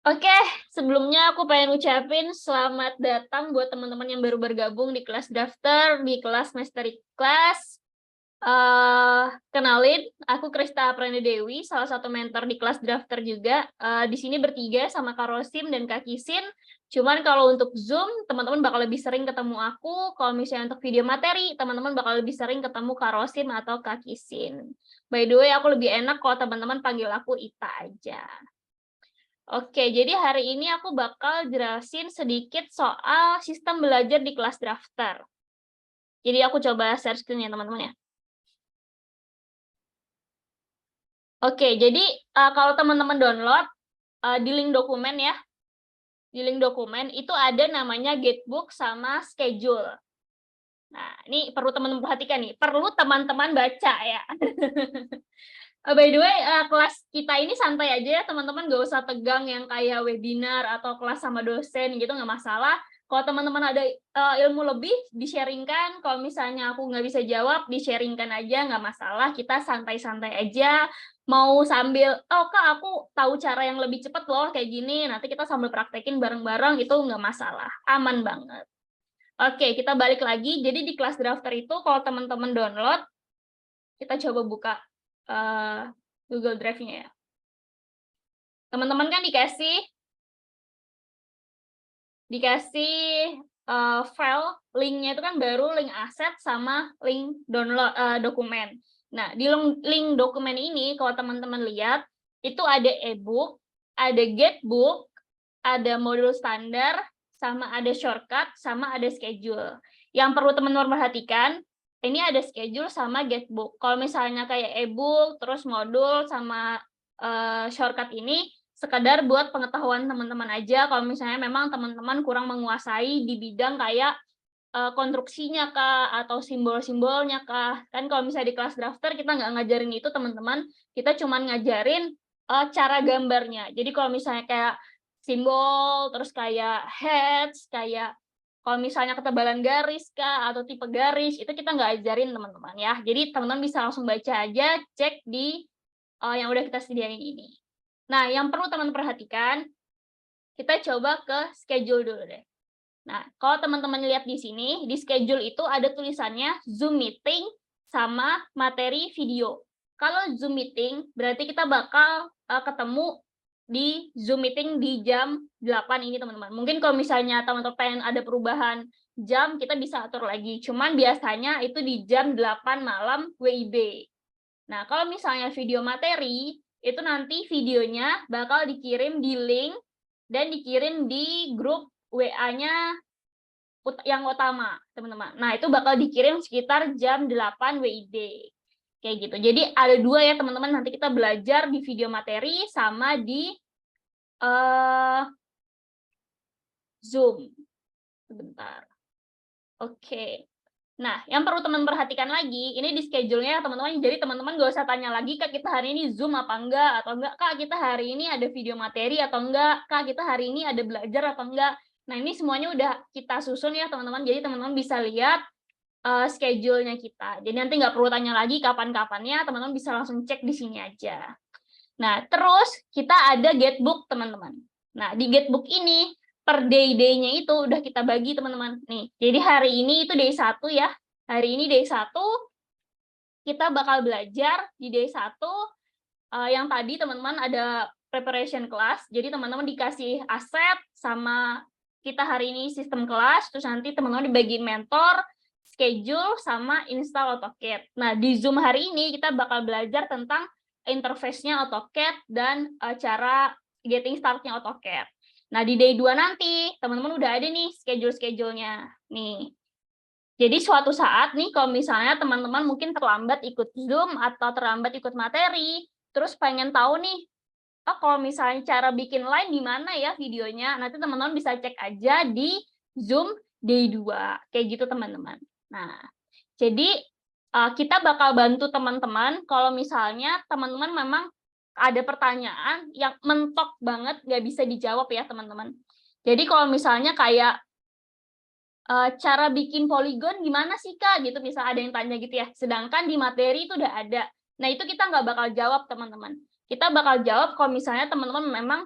Oke, sebelumnya aku pengen ucapin selamat datang buat teman-teman yang baru bergabung di kelas Drafter, di kelas Mastery Class. Kenalin, aku Krista Aprani Dewi, salah satu mentor di kelas Drafter juga. Di sini bertiga sama Kak Rosim dan Kak Kisin. Cuman kalau untuk Zoom, teman-teman bakal lebih sering ketemu aku. Kalau misalnya untuk video materi, teman-teman bakal lebih sering ketemu Kak Rosim atau Kak Kisin. By the way, aku lebih enak kalau teman-teman panggil aku Ita aja. Oke, jadi hari ini aku bakal jelasin sedikit soal sistem belajar di kelas Drafter. Jadi aku coba share screen ya teman-teman ya. Oke, jadi kalau teman-teman download di link dokumen ya, di link dokumen itu ada namanya Gatebook sama schedule. Nah, ini perlu teman-teman perhatikan nih, perlu teman-teman baca ya. By the way, kelas kita ini santai aja ya teman-teman, nggak usah tegang yang kayak webinar atau kelas sama dosen gitu, nggak masalah. Kalau teman-teman ada ilmu lebih, di-sharingkan. Kalau misalnya aku nggak bisa jawab, di-sharingkan aja, nggak masalah. Kita santai-santai aja. Mau sambil, oh Kak, aku tahu cara yang lebih cepat loh, kayak gini. Nanti kita sambil praktekin bareng-bareng, itu nggak masalah. Aman banget. Oke, kita balik lagi. Jadi di kelas Drafter itu, kalau teman-teman download, kita coba buka Google Drive-nya ya. Teman-teman kan dikasih file, link-nya itu kan baru link aset sama link download dokumen. Nah, di link dokumen ini kalau teman-teman lihat itu ada e-book, ada getbook, ada modul standar, sama ada shortcut, sama ada schedule. Yang perlu teman-teman perhatikan, ini ada schedule sama getbook. Kalau misalnya kayak e-book, terus modul sama shortcut ini sekedar buat pengetahuan teman-teman aja. Kalau misalnya memang teman-teman kurang menguasai di bidang kayak konstruksinya kah, atau simbol-simbolnya kah. Kan kalau misalnya di kelas Drafter kita nggak ngajarin itu teman-teman, kita cuma ngajarin cara gambarnya. Jadi kalau misalnya kayak simbol, terus kayak heads, kayak kalau misalnya ketebalan garis kah, atau tipe garis, itu kita nggak ajarin teman-teman ya. Jadi teman-teman bisa langsung baca aja, cek di yang udah kita sediain ini. Nah, yang perlu teman perhatikan, kita coba ke schedule dulu deh. Nah, kalau teman-teman lihat di sini, di schedule itu ada tulisannya Zoom meeting sama materi video. Kalau Zoom meeting, berarti kita bakal ketemu di Zoom meeting di jam 8 ini, teman-teman. Mungkin kalau misalnya teman-teman pengen ada perubahan jam, kita bisa atur lagi. Cuman biasanya itu di jam 8 malam WIB. Nah, kalau misalnya video materi, itu nanti videonya bakal dikirim di link dan dikirim di grup WA-nya yang utama, teman-teman. Nah, itu bakal dikirim sekitar jam 8 WIB. Kayak gitu. Jadi ada dua ya, teman-teman. Nanti kita belajar di video materi sama di Zoom. Sebentar. Oke. Nah, yang perlu teman perhatikan lagi, ini di schedule-nya teman-teman, jadi teman-teman nggak usah tanya lagi, Kak, kita hari ini Zoom apa enggak, atau enggak, Kak, kita hari ini ada video materi atau enggak, Kak, kita hari ini ada belajar atau enggak. Nah, ini semuanya udah kita susun ya, teman-teman, jadi teman-teman bisa lihat schedule-nya kita. Jadi nanti nggak perlu tanya lagi kapan-kapannya, teman-teman bisa langsung cek di sini aja. Nah, terus kita ada Getbook, teman-teman. Nah, di Getbook ini, per day-nya itu udah kita bagi, teman-teman. Nih, jadi hari ini itu day 1 ya. Hari ini day 1, kita bakal belajar di day 1, yang tadi teman-teman ada preparation class. Jadi teman-teman dikasih aset sama kita hari ini sistem kelas, terus nanti teman-teman dibagiin mentor, schedule, sama install AutoCAD. Nah, di Zoom hari ini kita bakal belajar tentang interface-nya AutoCAD dan cara getting start-nya AutoCAD. Nah, di day 2 nanti, teman-teman udah ada nih schedule-schedule-nya. Nih. Jadi suatu saat nih, kalau misalnya teman-teman mungkin terlambat ikut Zoom atau terlambat ikut materi, terus pengen tahu nih, oh kalau misalnya cara bikin line di mana ya videonya, nanti teman-teman bisa cek aja di Zoom day 2. Kayak gitu, teman-teman. Nah, jadi kita bakal bantu teman-teman kalau misalnya teman-teman memang ada pertanyaan yang mentok banget nggak bisa dijawab ya teman-teman. Jadi kalau misalnya kayak cara bikin poligon gimana sih Kak gitu, misal ada yang tanya gitu ya, sedangkan di materi itu udah ada. Nah itu kita nggak bakal jawab teman-teman. Kita bakal jawab kalau misalnya teman-teman memang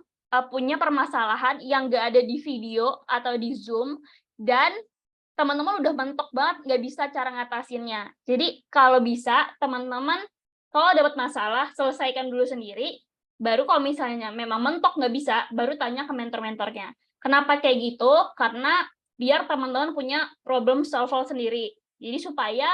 punya permasalahan yang nggak ada di video atau di Zoom, dan teman-teman udah mentok banget nggak bisa cara ngatasinnya. Jadi kalau bisa teman-teman kalau dapat masalah selesaikan dulu sendiri, baru kalau misalnya memang mentok nggak bisa, baru tanya ke mentor-mentornya. Kenapa kayak gitu? Karena biar teman-teman punya problem solver sendiri. Jadi supaya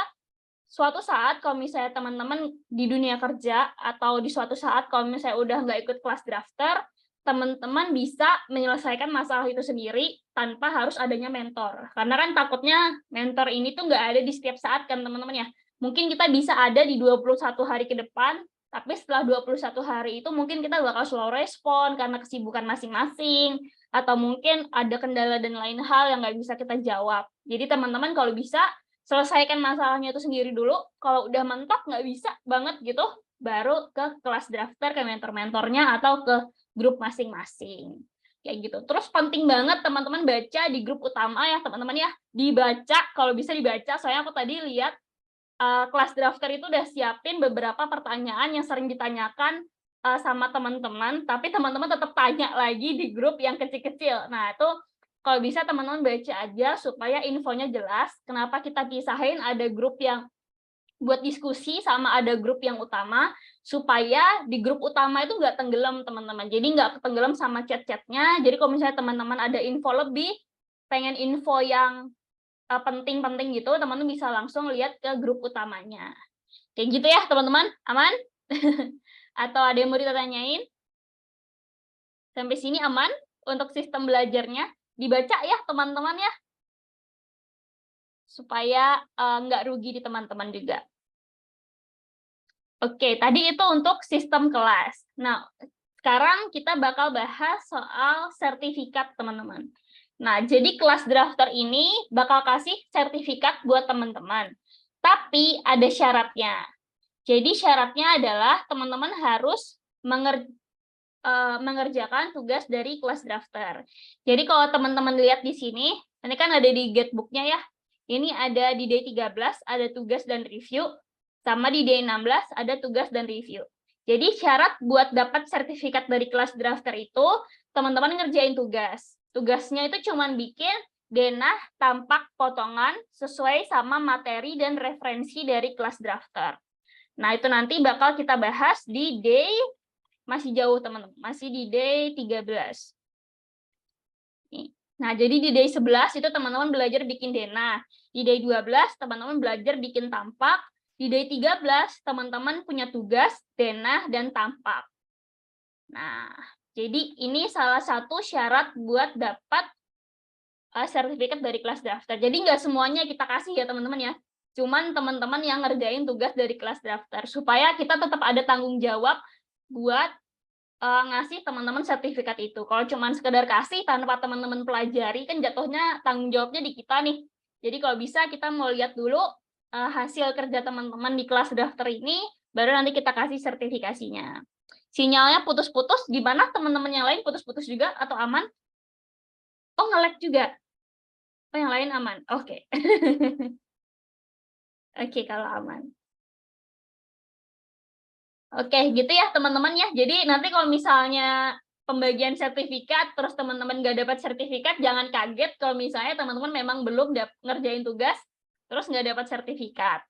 suatu saat kalau misalnya teman-teman di dunia kerja atau di suatu saat kalau misalnya udah nggak ikut kelas drafter, teman-teman bisa menyelesaikan masalah itu sendiri tanpa harus adanya mentor. Karena kan takutnya mentor ini tuh nggak ada di setiap saat kan teman-teman ya. Mungkin kita bisa ada di 21 hari ke depan, tapi setelah 21 hari itu mungkin kita bakal slow respon karena kesibukan masing-masing, atau mungkin ada kendala dan lain hal yang nggak bisa kita jawab. Jadi teman-teman kalau bisa selesaikan masalahnya itu sendiri dulu, kalau udah mentok nggak bisa banget gitu, baru ke kelas drafter, ke mentor-mentornya, atau ke grup masing-masing. Kayak gitu. Terus penting banget teman-teman baca di grup utama ya teman-teman ya, dibaca, kalau bisa dibaca, soalnya aku tadi lihat kelas drafter itu udah siapin beberapa pertanyaan yang sering ditanyakan sama teman-teman, tapi teman-teman tetap tanya lagi di grup yang kecil-kecil. Nah, itu kalau bisa teman-teman baca aja supaya infonya jelas. Kenapa kita pisahin ada grup yang buat diskusi sama ada grup yang utama, supaya di grup utama itu nggak tenggelam teman-teman. Jadi nggak tenggelam sama chat-chatnya. Jadi kalau misalnya teman-teman ada info lebih, pengen info yang penting-penting gitu, teman-teman bisa langsung lihat ke grup utamanya. Kayak gitu ya teman-teman, aman? Atau ada yang mau ditanyain? Sampai sini aman untuk sistem belajarnya? Dibaca ya teman-teman ya, supaya nggak rugi di teman-teman juga. Oke, tadi itu untuk sistem kelas. Nah, sekarang kita bakal bahas soal sertifikat teman-teman. Nah, jadi kelas drafter ini bakal kasih sertifikat buat teman-teman. Tapi ada syaratnya. Jadi syaratnya adalah teman-teman harus mengerjakan tugas dari kelas drafter. Jadi kalau teman-teman lihat di sini, ini kan ada di guidebook-nya ya. Ini ada di day 13, ada tugas dan review. Sama di day 16, ada tugas dan review. Jadi syarat buat dapat sertifikat dari kelas drafter itu, teman-teman ngerjain tugas. Tugasnya itu cuma bikin denah tampak potongan sesuai sama materi dan referensi dari kelas drafter. Nah, itu nanti bakal kita bahas di day, masih jauh teman-teman, masih di day 13. Nah, jadi di day 11 itu teman-teman belajar bikin denah. Di day 12 teman-teman belajar bikin tampak. Di day 13 teman-teman punya tugas denah dan tampak. Nah, jadi ini salah satu syarat buat dapat sertifikat dari kelas drafter. Jadi nggak semuanya kita kasih ya teman-teman ya. Cuman teman-teman yang ngerjain tugas dari kelas drafter. Supaya kita tetap ada tanggung jawab buat ngasih teman-teman sertifikat itu. Kalau cuma sekedar kasih tanpa teman-teman pelajari, kan jatuhnya tanggung jawabnya di kita nih. Jadi kalau bisa kita mau lihat dulu hasil kerja teman-teman di kelas drafter ini, baru nanti kita kasih sertifikasinya. Sinyalnya putus-putus, gimana teman-teman yang lain putus-putus juga atau aman? Oh, nge-lag juga. Oh, yang lain aman. Oke. Oke, kalau aman. Oke, gitu ya teman-teman ya. Jadi nanti kalau misalnya pembagian sertifikat, terus teman-teman nggak dapat sertifikat, jangan kaget kalau misalnya teman-teman memang belum ngerjain tugas, terus nggak dapat sertifikat.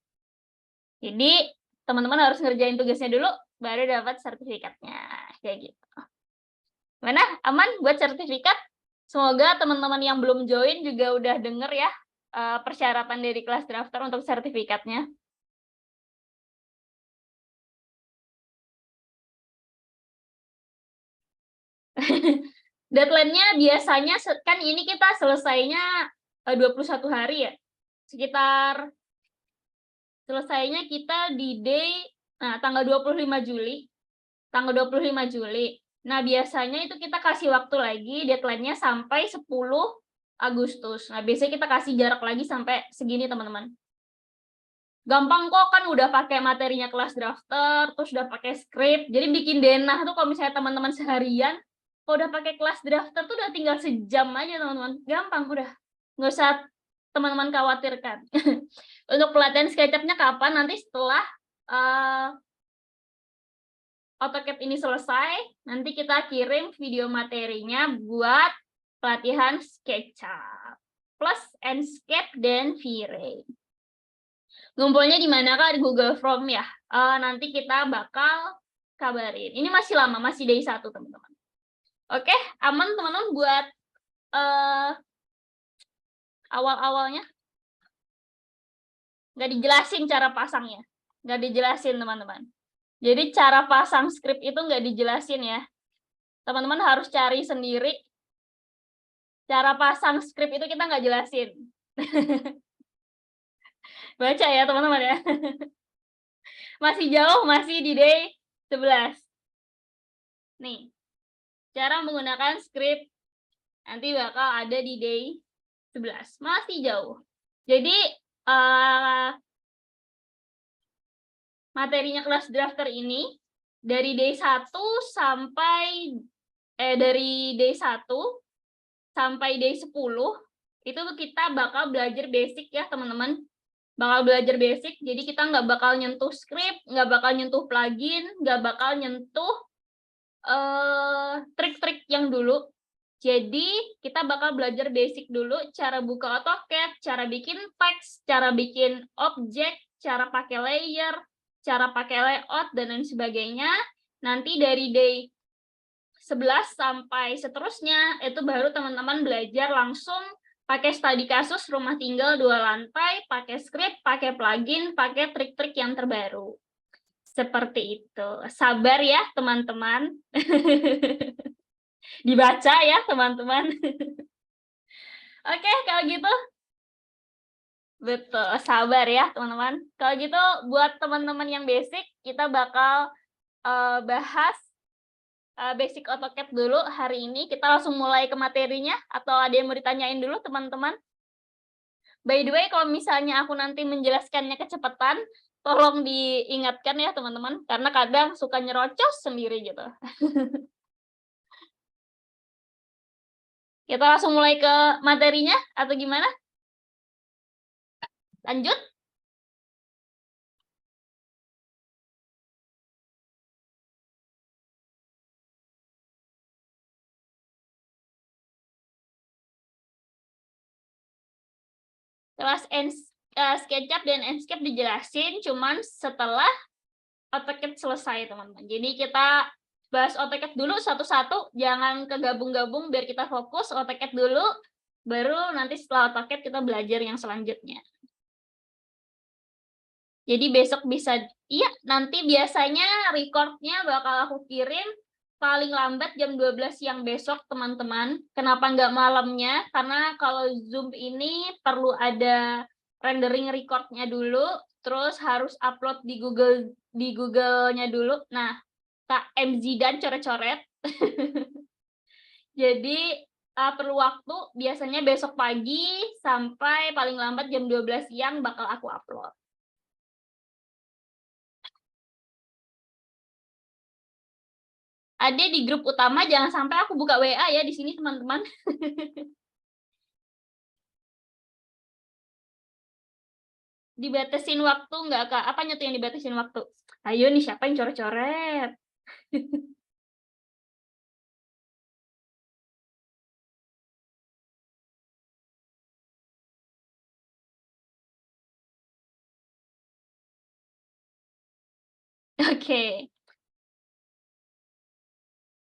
Jadi teman-teman harus ngerjain tugasnya dulu, baru dapat sertifikatnya. Kayak gitu. Mana? Aman buat sertifikat? Semoga teman-teman yang belum join juga udah denger ya persyaratan dari kelas drafter untuk sertifikatnya. Deadline-nya biasanya kan ini kita selesainya 21 hari ya. Sekitar selesainya kita di day tanggal 25 Juli. Tanggal 25 Juli. Nah, biasanya itu kita kasih waktu lagi deadline-nya sampai 10 Agustus. Nah, biasanya kita kasih jarak lagi sampai segini, teman-teman. Gampang kok, kan udah pakai materinya kelas drafter, terus udah pakai script. Jadi bikin denah tuh kalau misalnya teman-teman seharian, kalau udah pakai kelas drafter tuh udah tinggal sejam aja, teman-teman. Gampang udah. Nggak usah teman-teman khawatirkan. Untuk pelatihan SketchUp-nya kapan? Nanti setelah AutoCAD ini selesai, nanti kita kirim video materinya buat pelatihan SketchUp plus Enscape dan V-Ray. Ngumpulnya di mana Kak? Di Google Form ya. Nanti kita bakal kabarin. Ini masih lama, masih day 1 teman-teman. Oke, aman teman-teman buat awal-awalnya? Nggak dijelasin cara pasangnya. Nggak dijelasin teman-teman. Jadi cara pasang script itu nggak dijelasin ya. Teman-teman harus cari sendiri. Cara pasang script itu kita nggak jelasin. Baca ya teman-teman ya. Masih jauh, masih di day 11. Nih, cara menggunakan script nanti bakal ada di day 11. Masih jauh. Jadi, materinya kelas drafter ini dari day 1 sampai dari day 1 sampai day 10 itu kita bakal belajar basic ya teman-teman. Bakal belajar basic, jadi kita nggak bakal nyentuh script, nggak bakal nyentuh plugin, nggak bakal nyentuh trik-trik yang dulu. Jadi kita bakal belajar basic dulu, cara buka AutoCAD, cara bikin text, cara bikin objek, cara pakai layer, cara pakai layout, dan lain sebagainya. Nanti dari day 11 sampai seterusnya, itu baru teman-teman belajar langsung pakai studi kasus rumah tinggal 2 lantai, pakai script, pakai plugin, pakai trik-trik yang terbaru. Seperti itu. Sabar ya, teman-teman. Dibaca ya, teman-teman. Oke, kalau gitu. Betul, sabar ya, teman-teman. Kalau gitu, buat teman-teman yang basic, kita bakal bahas basic AutoCAD dulu hari ini. Kita langsung mulai ke materinya, atau ada yang mau ditanyain dulu, teman-teman? By the way, kalau misalnya aku nanti menjelaskannya kecepatan, tolong diingatkan ya, teman-teman. Karena kadang suka nyerocos sendiri gitu. Kita langsung mulai ke materinya, atau gimana? Lanjut? Kelas SketchUp dan Enscape dijelasin, cuman setelah AutoCAD selesai, teman-teman. Jadi kita bahas AutoCAD dulu satu-satu, jangan kegabung-gabung biar kita fokus AutoCAD dulu, baru nanti setelah AutoCAD kita belajar yang selanjutnya. Jadi besok bisa, iya nanti biasanya recordnya bakal aku kirim paling lambat jam 12 siang besok, teman-teman. Kenapa nggak malamnya? Karena kalau Zoom ini perlu ada rendering recordnya dulu, terus harus upload di Google-nya dulu. Nah, Kak MZ dan coret-coret. Jadi perlu waktu, biasanya besok pagi sampai paling lambat jam 12 siang bakal aku upload. Ada di grup utama, jangan sampai aku buka WA ya di sini, teman-teman. Dibatasin waktu nggak, Kak? Apanya tuh yang dibatasin waktu? Ayo nih, siapa yang coret-coret? Oke.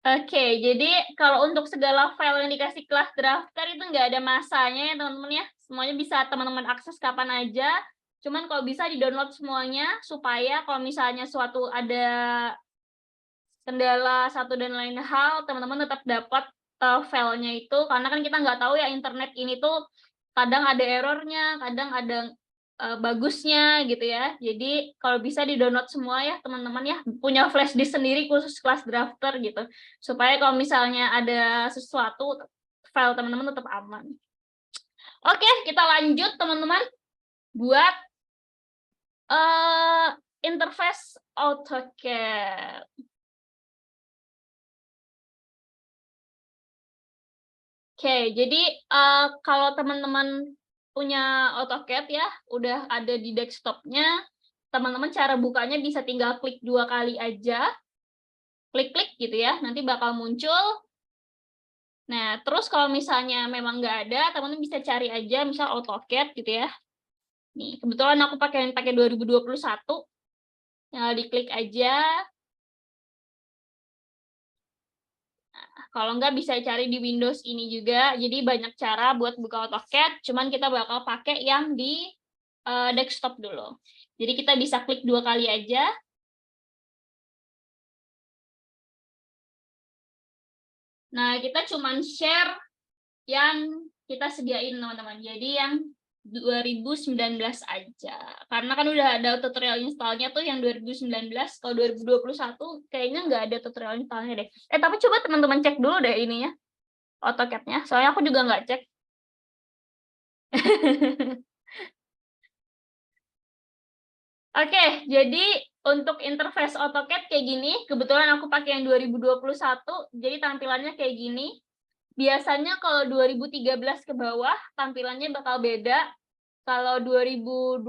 Oke, jadi kalau untuk segala file yang dikasih kelas drafter itu nggak ada masanya ya, teman-teman ya. Semuanya bisa teman-teman akses kapan aja. Cuman kalau bisa di-download semuanya, supaya kalau misalnya suatu ada kendala satu dan lain hal, teman-teman tetap dapat filenya itu. Karena kan kita nggak tahu ya, internet ini tuh kadang ada errornya, kadang ada bagusnya gitu ya. Jadi kalau bisa di-download semua ya teman-teman ya, punya flash disk sendiri khusus kelas drafter gitu. Supaya kalau misalnya ada sesuatu, file teman-teman tetap aman. Oke, kita lanjut teman-teman buat interface AutoCAD. Oke, jadi kalau teman-teman punya AutoCAD ya, udah ada di desktopnya, teman-teman cara bukanya bisa tinggal klik 2 kali aja. klik-klik gitu ya, nanti bakal muncul. Nah, terus kalau misalnya memang nggak ada, teman-teman bisa cari aja, misal AutoCAD gitu ya. Nih, kebetulan aku pakai 2021. Nah, diklik aja. Nah, kalau nggak bisa cari di Windows ini juga. Jadi banyak cara buat buka AutoCAD, cuman kita bakal pakai yang di desktop dulu. Jadi kita bisa klik 2 kali aja. Nah, kita cuman share yang kita sediain, teman-teman. Jadi yang 2019 aja. Karena kan udah ada tutorial installnya tuh yang 2019. Kalau 2021 kayaknya nggak ada tutorial installnya deh. Tapi coba teman-teman cek dulu deh ininya, AutoCAD-nya. Soalnya aku juga nggak cek. Oke, jadi untuk interface AutoCAD kayak gini. Kebetulan aku pakai yang 2021, jadi tampilannya kayak gini. Biasanya kalau 2013 ke bawah, tampilannya bakal beda. Kalau 2021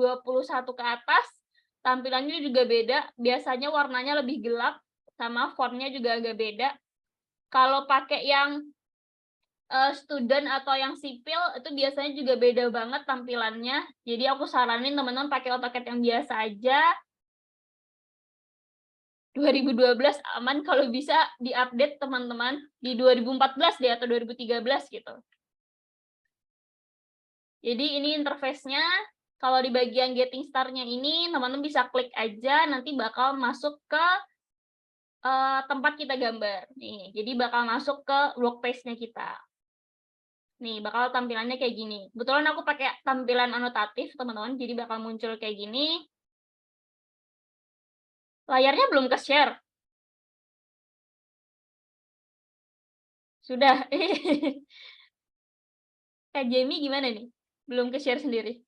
ke atas, tampilannya juga beda. Biasanya warnanya lebih gelap, sama fontnya juga agak beda. Kalau pakai yang student atau yang sipil, itu biasanya juga beda banget tampilannya. Jadi aku saranin teman-teman pakai AutoCAD yang biasa aja. 2012 aman, kalau bisa diupdate teman-teman di 2014 deh atau 2013 gitu. Jadi ini interface-nya. Kalau di bagian getting start-nya ini, teman-teman bisa klik aja, nanti bakal masuk ke tempat kita gambar. Nih, jadi bakal masuk ke workspace-nya kita. Nih, bakal tampilannya kayak gini. Kebetulan aku pakai tampilan anotatif, teman-teman, jadi bakal muncul kayak gini. Layarnya belum ke-share. Sudah. Kak Jamie gimana nih? Belum ke-share sendiri.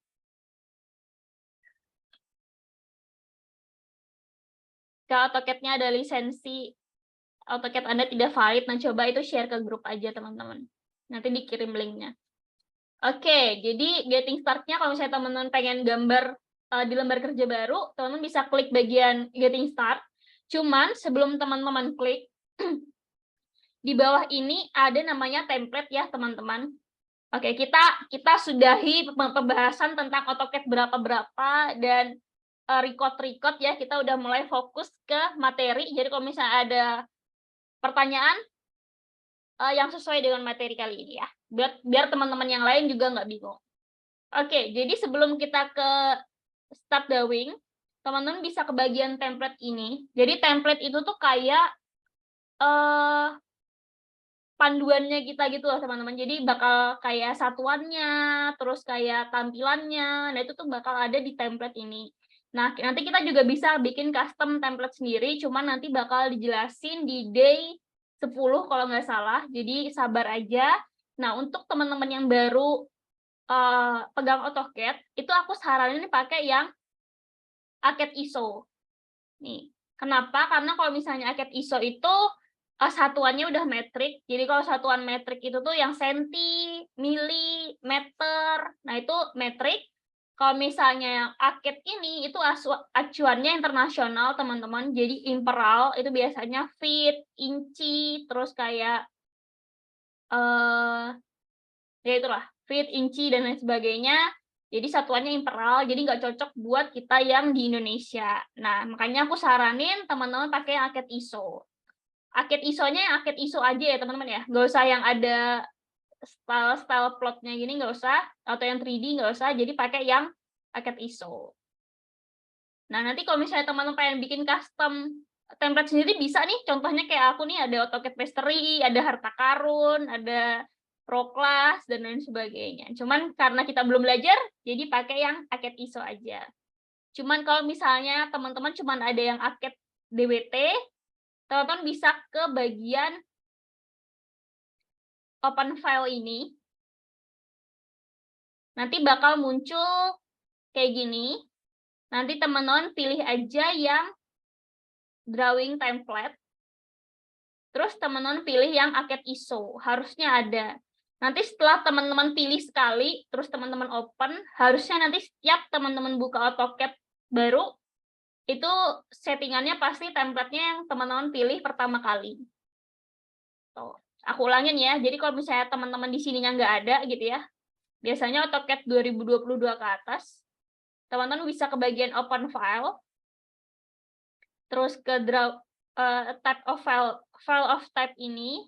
Kalau AutoCAD-nya ada lisensi AutoCAD Anda tidak valid, nah coba itu share ke grup aja, teman-teman. Nanti dikirim linknya. Oke, jadi getting start-nya kalau misalnya teman-teman pengen gambar di lembar kerja baru, teman-teman bisa klik bagian getting start. Cuman sebelum teman-teman klik, di bawah ini ada namanya template ya, teman-teman. Oke, kita sudahi pembahasan tentang AutoCAD berapa-berapa dan record ya, kita udah mulai fokus ke materi. Jadi kalau misalnya ada pertanyaan yang sesuai dengan materi kali ini ya, biar teman-teman yang lain juga nggak bingung. Oke, jadi sebelum kita ke start drawing, teman-teman bisa ke bagian template ini. Jadi template itu tuh kayak panduannya kita gitu loh, teman-teman. Jadi bakal kayak satuannya, terus kayak tampilannya. Nah, itu tuh bakal ada di template ini. Nah, nanti kita juga bisa bikin custom template sendiri, cuman nanti bakal dijelasin di day 10 kalau nggak salah. Jadi sabar aja. Nah, untuk teman-teman yang baru pegang AutoCAD, itu aku saranin pakai yang AutoCAD ISO. Nih, kenapa? Karena kalau misalnya AutoCAD ISO itu satuannya udah metrik. Jadi kalau satuan metrik itu tuh yang senti, mili, meter. Nah, itu metrik. Kalau misalnya yang AutoCAD ini itu acuannya internasional, teman-teman. Jadi imperal itu biasanya feet, inci, terus kayak ya itulah, feet, inci dan lain sebagainya. Jadi satuannya imperal, jadi nggak cocok buat kita yang di Indonesia. Nah, makanya aku saranin teman-teman pakai AutoCAD ISO. AutoCAD ISO-nya yang AutoCAD ISO aja ya, teman-teman ya. Nggak usah yang ada style plotnya gini, nggak usah. Atau yang 3D, nggak usah. Jadi pakai yang AutoCAD ISO. Nah, nanti kalau misalnya teman-teman pengen bikin custom template sendiri, bisa nih. Contohnya kayak aku nih, ada AutoCAD Pastry, ada harta karun, ada ProClass, dan lain sebagainya. Cuman karena kita belum belajar, jadi pakai yang AutoCAD ISO aja. Cuman kalau misalnya teman-teman cuman ada yang AutoCAD DWT, teman-teman bisa ke bagian open file ini. Nanti bakal muncul kayak gini. Nanti teman-teman pilih aja yang drawing template. Terus teman-teman pilih yang AutoCAD ISO, harusnya ada. Nanti setelah teman-teman pilih sekali, terus teman-teman open, harusnya nanti setiap teman-teman buka AutoCAD baru, itu settingannya pasti template-nya yang teman-teman pilih pertama kali. Tuh, aku ulangin ya. Jadi kalau misalnya teman-teman di sininya nggak ada gitu ya, biasanya AutoCAD 2022 ke atas, teman-teman bisa ke bagian Open File, terus ke type of file of type ini,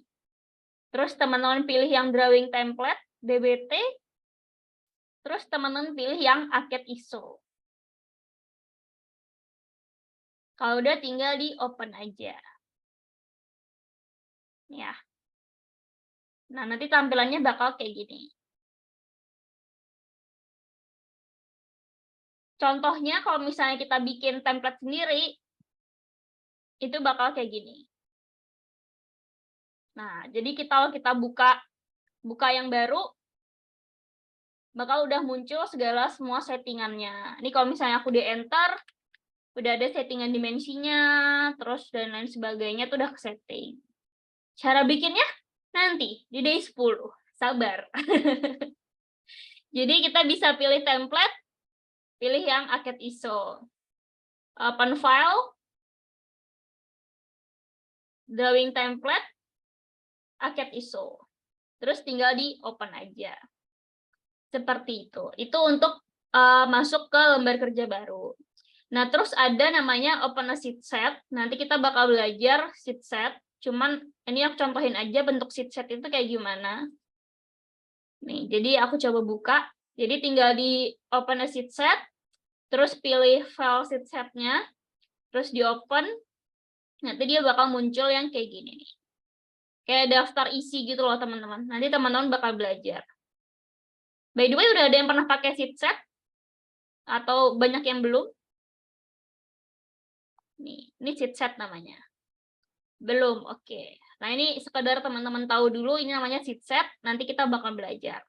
terus teman-teman pilih yang drawing template, DBT, terus teman-teman pilih yang AutoCAD ISO. Kalau udah tinggal di open aja. Ya. Nah, nanti tampilannya bakal kayak gini. Contohnya kalau misalnya kita bikin template sendiri, itu bakal kayak gini. Nah, jadi kalau kita buka yang baru, bakal udah muncul semua settingannya. Ini kalau misalnya aku di enter, udah ada settingan dimensinya, terus dan lain sebagainya tuh udah ke-setting. Cara bikinnya nanti di day 10. Sabar. Jadi kita bisa pilih template, pilih yang AutoCAD ISO. Open file, drawing template, AutoCAD ISO. Terus tinggal di open aja. Seperti itu. Itu untuk masuk ke lembar kerja baru. Nah, terus ada namanya open a sheet set. Nanti kita bakal belajar sheet set. Cuman ini aku contohin aja bentuk sheet set itu kayak gimana. Nih, jadi aku coba buka. Jadi tinggal di open a sheet set, terus pilih file sheet setnya, terus di open. Nanti dia bakal muncul yang kayak gini nih. Kayak daftar isi gitu loh, teman-teman. Nanti teman-teman bakal belajar. By the way, udah ada yang pernah pakai sheet set? Atau banyak yang belum? Nih, ini sheet set namanya. Belum, oke. Nah, ini sekedar teman-teman tahu dulu, ini namanya sheet set, nanti kita bakal belajar.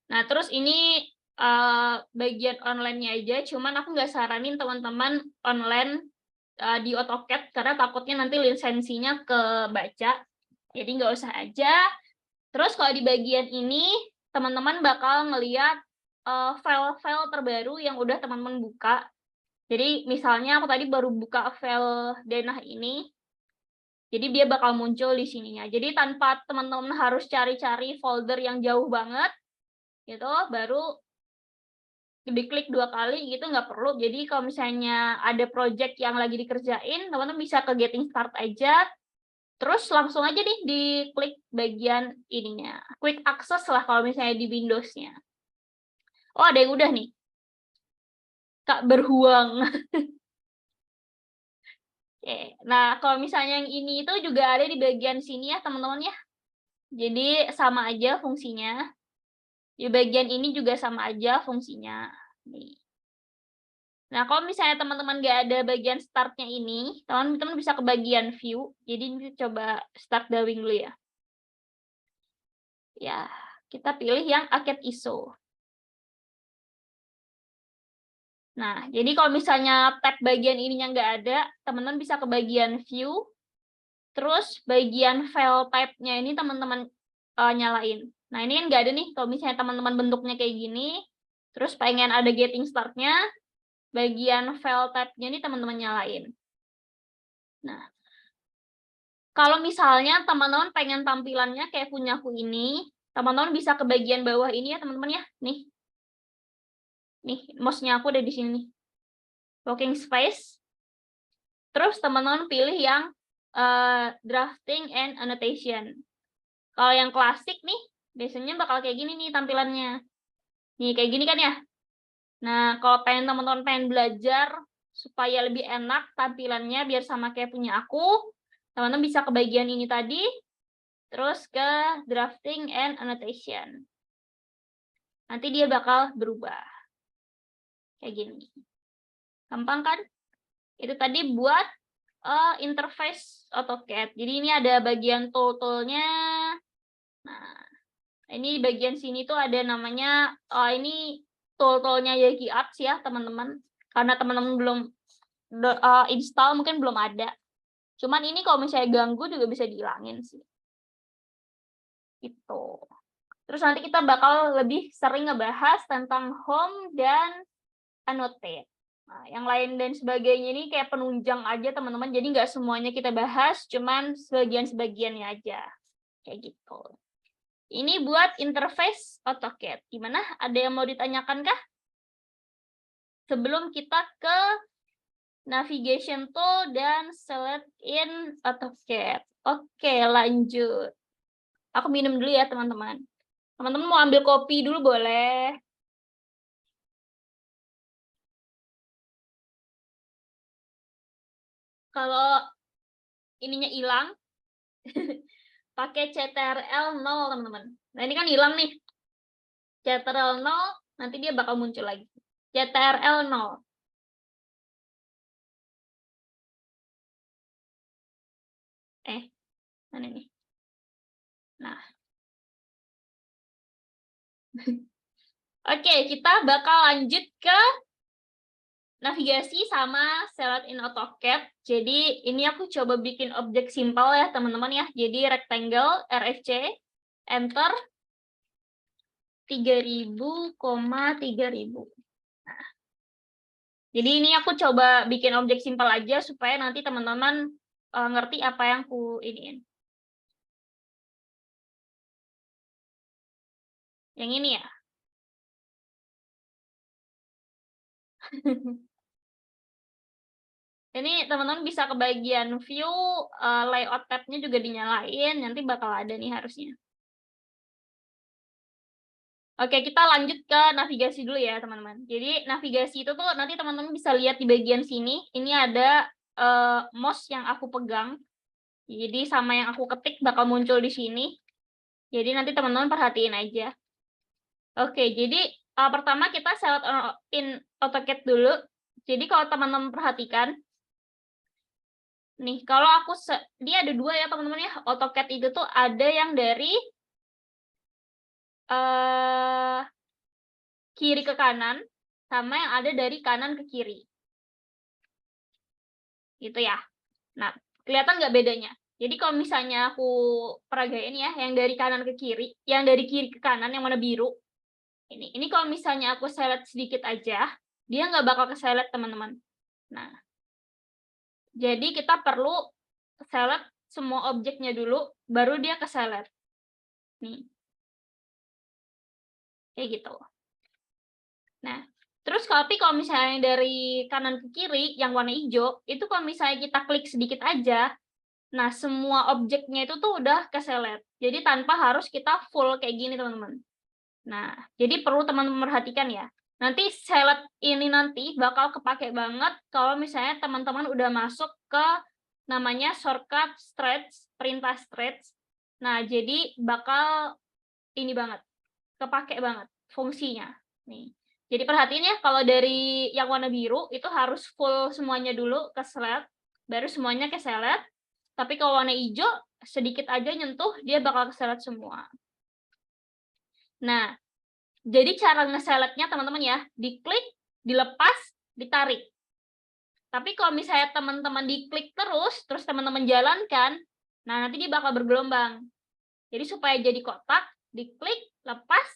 Nah, terus ini bagian online-nya aja, cuman aku nggak saranin teman-teman online di AutoCAD, karena takutnya nanti lisensinya kebaca, jadi nggak usah aja. Terus kalau di bagian ini, teman-teman bakal ngeliat file-file terbaru yang udah teman-teman buka. Jadi misalnya aku tadi baru buka file denah ini, jadi dia bakal muncul di sininya. Jadi tanpa teman-teman harus cari-cari folder yang jauh banget, gitu, baru diklik 2 kali gitu nggak perlu. Jadi kalau misalnya ada project yang lagi dikerjain, teman-teman bisa ke getting start aja, terus langsung aja nih diklik bagian ininya. Quick access lah kalau misalnya di Windows-nya. Oh, ada yang udah nih. Kak Berhuang. Oke. Nah, kalau misalnya yang ini itu juga ada di bagian sini ya, teman-teman ya. Jadi sama aja fungsinya. Di bagian ini juga sama aja fungsinya. Nih. Nah, kalau misalnya teman-teman nggak ada bagian start-nya ini, teman-teman bisa ke bagian view. Jadi ini coba start drawing dulu ya. Ya, kita pilih yang AutoCAD ISO. Nah, jadi kalau misalnya tab bagian ininya nggak ada, teman-teman bisa ke bagian view, terus bagian file type-nya ini teman-teman nyalain. Nah, ini kan nggak ada nih, kalau misalnya teman-teman bentuknya kayak gini, terus pengen ada getting start-nya, bagian file type-nya ini teman-teman nyalain. Nah, kalau misalnya teman-teman pengen tampilannya kayak punyaku ini, teman-teman bisa ke bagian bawah ini ya, teman-teman ya. Nih, mouse-nya aku ada di sini nih. Working space. Terus teman-teman pilih yang drafting and annotation. Kalau yang klasik nih, biasanya bakal kayak gini nih tampilannya. Nih, kayak gini kan ya. Nah, kalau teman-teman pengen belajar supaya lebih enak tampilannya biar sama kayak punya aku, teman-teman bisa ke bagian ini tadi, terus ke drafting and annotation. Nanti dia bakal berubah. Kayak gini. Gampang kan? Itu tadi buat interface AutoCAD. Jadi ini ada bagian tool-toolnya. Nah, ini bagian sini tuh ada namanya, ini tool-toolnya Yagi Arts ya, teman-teman. Karena teman-teman belum install, mungkin belum ada. Cuman ini kalau misalnya ganggu juga bisa dihilangin sih. Gitu. Terus nanti kita bakal lebih sering ngebahas tentang home dan annotate. Nah, yang lain dan sebagainya ini kayak penunjang aja teman-teman, jadi nggak semuanya kita bahas, cuman sebagian-sebagiannya aja. Kayak gitu. Ini buat interface AutoCAD. Gimana? Ada yang mau ditanyakan kah? Sebelum kita ke navigation tool dan select in AutoCAD. Oke, lanjut. Aku minum dulu ya, teman-teman. Teman-teman mau ambil kopi dulu boleh. Kalau ininya hilang, pakai CTRL 0, teman-teman. Nah, ini kan hilang nih. CTRL 0, nanti dia bakal muncul lagi. CTRL 0. Mana nih? Nah. Oke, kita bakal lanjut ke navigasi sama select in AutoCAD. Jadi ini aku coba bikin objek simpel ya teman-teman ya. Jadi rectangle RFC, enter 3000, 3000. Nah, jadi ini aku coba bikin objek simpel aja supaya nanti teman-teman ngerti apa yang aku iniin. Yang ini ya. Ini teman-teman bisa ke bagian view, layout tab-nya juga dinyalain, nanti bakal ada nih harusnya. Oke, kita lanjut ke navigasi dulu ya, teman-teman. Jadi, navigasi itu tuh nanti teman-teman bisa lihat di bagian sini. Ini ada mouse yang aku pegang. Jadi, sama yang aku ketik bakal muncul di sini. Jadi, nanti teman-teman perhatiin aja. Oke, jadi pertama kita select in AutoCAD dulu. Jadi, kalau teman-teman perhatikan, nih, kalau aku dia ada dua ya teman-teman ya. AutoCAD itu tuh ada yang dari kiri ke kanan, sama yang ada dari kanan ke kiri. Gitu ya. Nah, kelihatan nggak bedanya? Jadi kalau misalnya aku peragain ya, yang dari kanan ke kiri, yang dari kiri ke kanan, yang mana biru, ini kalau misalnya aku select sedikit aja, dia nggak bakal ke select teman-teman. Nah, jadi kita perlu select semua objeknya dulu, baru dia ke select. Nih. Kayak gitu. Nah, terus tapi kalau misalnya dari kanan ke kiri, yang warna hijau, itu kalau misalnya kita klik sedikit aja, nah semua objeknya itu tuh udah ke select. Jadi tanpa harus kita full kayak gini, teman-teman. Nah, jadi perlu teman-teman perhatikan ya. Nanti select ini nanti bakal kepake banget kalau misalnya teman-teman udah masuk ke namanya shortcut stretch, perintah stretch. Nah, jadi bakal ini banget, kepake banget fungsinya. Nih. Jadi perhatiin ya, kalau dari yang warna biru itu harus full semuanya dulu ke select, baru semuanya ke select. Tapi kalau warna hijau, sedikit aja nyentuh, dia bakal ke select semua. Nah, jadi cara nge-selectnya teman-teman ya, diklik, dilepas, ditarik. Tapi kalau misalnya teman-teman diklik terus teman-teman jalankan, nah nanti dia bakal bergelombang. Jadi supaya jadi kotak, diklik, lepas,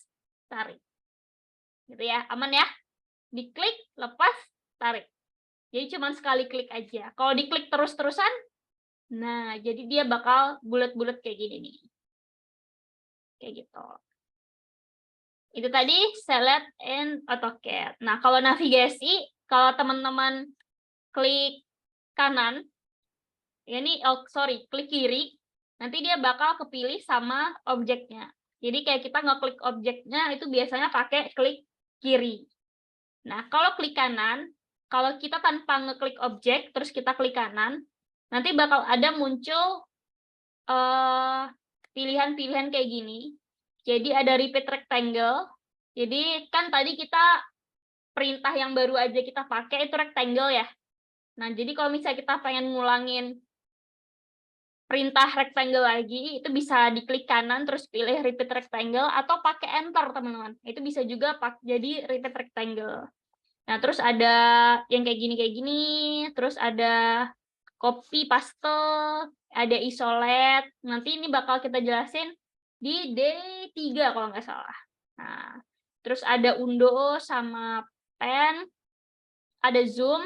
tarik. Gitu ya, aman ya? Diklik, lepas, tarik. Jadi cuma sekali klik aja. Kalau diklik terus-terusan, nah jadi dia bakal bulat-bulat kayak gini nih. Kayak gitu. Itu tadi select in AutoCAD. Nah, kalau navigasi, kalau teman-teman klik kanan, ini klik kiri, nanti dia bakal kepilih sama objeknya. Jadi kayak kita ngeklik objeknya itu biasanya pakai klik kiri. Nah, kalau klik kanan, kalau kita tanpa ngeklik objek, terus kita klik kanan, nanti bakal ada muncul pilihan-pilihan kayak gini. Jadi ada repeat rectangle. Jadi kan tadi kita perintah yang baru aja kita pakai itu rectangle ya. Nah, jadi kalau misalnya kita pengen ngulangin perintah rectangle lagi, itu bisa diklik kanan terus pilih repeat rectangle atau pakai enter, teman-teman. Itu bisa juga jadi repeat rectangle. Nah, terus ada yang kayak gini, terus ada copy paste, ada isolate. Nanti ini bakal kita jelasin di D3 kalau nggak salah. Nah, terus ada undo sama pen. ada zoom,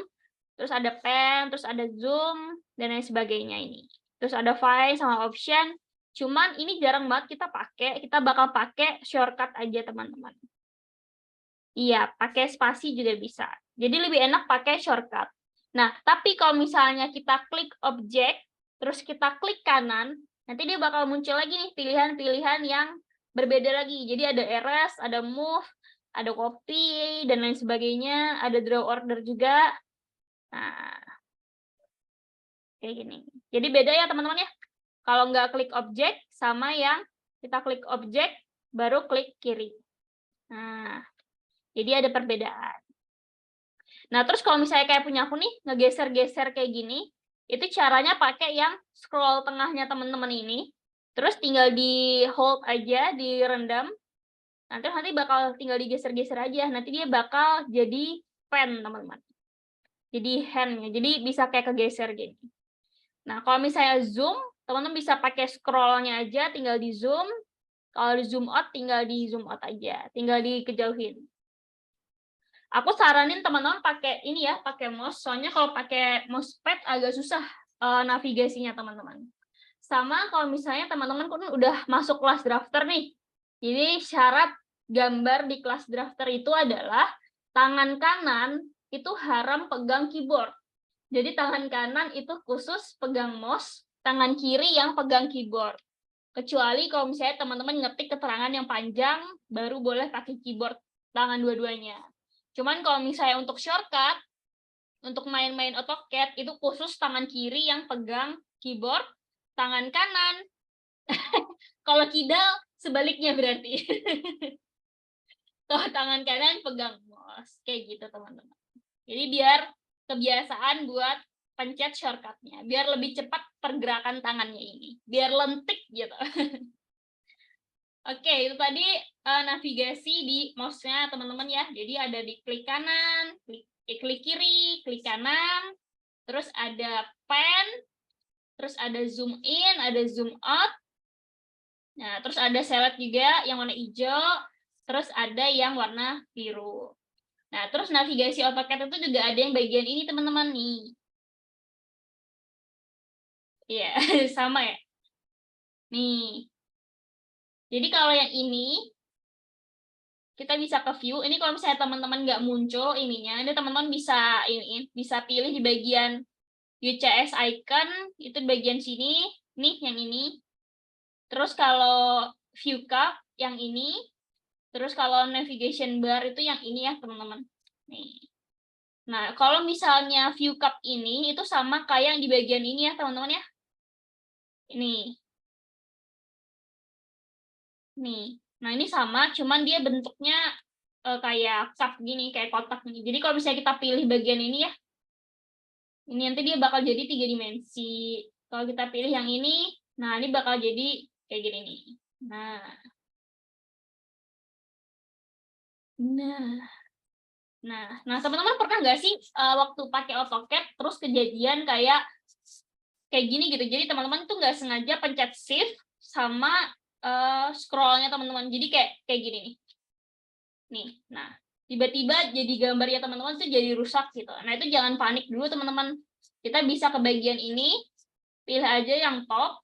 terus ada pen, terus ada zoom, dan lain sebagainya ini. Terus ada file sama option. Cuman ini jarang banget kita pakai. Kita bakal pakai shortcut aja, teman-teman. Iya, pakai spasi juga bisa. Jadi lebih enak pakai shortcut. Nah, tapi kalau misalnya kita klik objek, terus kita klik kanan, nanti dia bakal muncul lagi nih pilihan-pilihan yang berbeda lagi. Jadi ada erase, ada move, ada copy, dan lain sebagainya. Ada draw order juga. Nah, kayak gini. Jadi beda ya, teman-teman ya. Kalau nggak klik objek, sama yang kita klik objek, baru klik kiri. Nah, jadi ada perbedaan. Nah, terus kalau misalnya kayak punya aku nih, ngegeser-geser kayak gini, itu caranya pakai yang scroll tengahnya teman-teman ini, terus tinggal di hold aja, direndam, nanti bakal tinggal digeser-geser aja, nanti dia bakal jadi pen, teman-teman. Jadi hand, jadi bisa kayak kegeser gini. Nah, kalau misalnya zoom, teman-teman bisa pakai scrollnya aja, tinggal di zoom, kalau di zoom out, tinggal di zoom out aja, tinggal dikejauhin. Aku saranin teman-teman pakai ini ya, pakai mouse. Soalnya kalau pakai mousepad agak susah navigasinya, teman-teman. Sama kalau misalnya teman-teman kan udah masuk kelas drafter nih. Jadi syarat gambar di kelas drafter itu adalah tangan kanan itu haram pegang keyboard. Jadi tangan kanan itu khusus pegang mouse, tangan kiri yang pegang keyboard. Kecuali kalau misalnya teman-teman ngetik keterangan yang panjang, baru boleh pakai keyboard tangan dua-duanya. Cuman kalau misalnya untuk shortcut, untuk main-main AutoCAD, itu khusus tangan kiri yang pegang keyboard, tangan kanan. Kalau kidal, sebaliknya berarti. Kalau tangan kanan pegang mouse. Kayak gitu, teman-teman. Jadi biar kebiasaan buat pencet shortcutnya. Biar lebih cepat pergerakan tangannya ini. Biar lentik gitu. Oke, itu tadi navigasi di mouse-nya teman-teman ya. Jadi ada di klik kanan, klik kiri, klik kanan, terus ada pen, terus ada zoom in, ada zoom out. Nah, terus ada select juga yang warna hijau, terus ada yang warna biru. Nah, terus navigasi AutoCAD itu juga ada yang bagian ini teman-teman nih. Iya, sama ya. Nih. Jadi kalau yang ini kita bisa ke view. Ini kalau misalnya teman-teman nggak muncul ininya, ini teman-teman bisa bisa pilih di bagian UCS icon, itu di bagian sini, nih yang ini. Terus kalau view cup yang ini, terus kalau navigation bar itu yang ini ya teman-teman. Nih. Nah, kalau misalnya view cup ini itu sama kayak yang di bagian ini ya teman-teman ya. Ini. Nih. Nah, ini sama, cuman dia bentuknya kayak cup gini, kayak kotak nih. Jadi kalau misalnya kita pilih bagian ini ya, ini nanti dia bakal jadi 3 dimensi. Kalau kita pilih yang ini, nah ini bakal jadi kayak gini nih. Nah. Nah, teman-teman pernah nggak sih waktu pakai AutoCAD terus kejadian kayak gini gitu. Jadi teman-teman tuh nggak sengaja pencet shift sama scrollnya teman-teman. Jadi kayak gini nih. Nih, nah tiba-tiba jadi gambarnya teman-teman tuh jadi rusak gitu. Nah itu jangan panik dulu teman-teman. Kita bisa ke bagian ini, pilih aja yang top.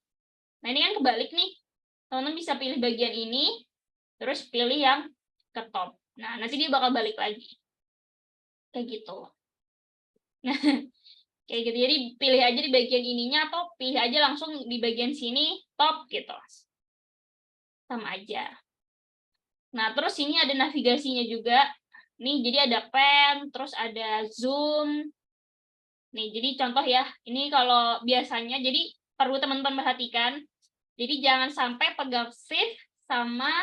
Nah ini kan kebalik nih. Teman-teman bisa pilih bagian ini, terus pilih yang ke top. Nah nanti dia bakal balik lagi. Kayak gitu. Nah, kayak gitu. Jadi pilih aja di bagian ininya atau pilih aja langsung di bagian sini top gitu. Sama aja. Nah, terus ini ada navigasinya juga. Nih, jadi ada pen, terus ada zoom. Nih, jadi contoh ya. Ini kalau biasanya jadi perlu teman-teman perhatikan. Jadi jangan sampai pegang shift sama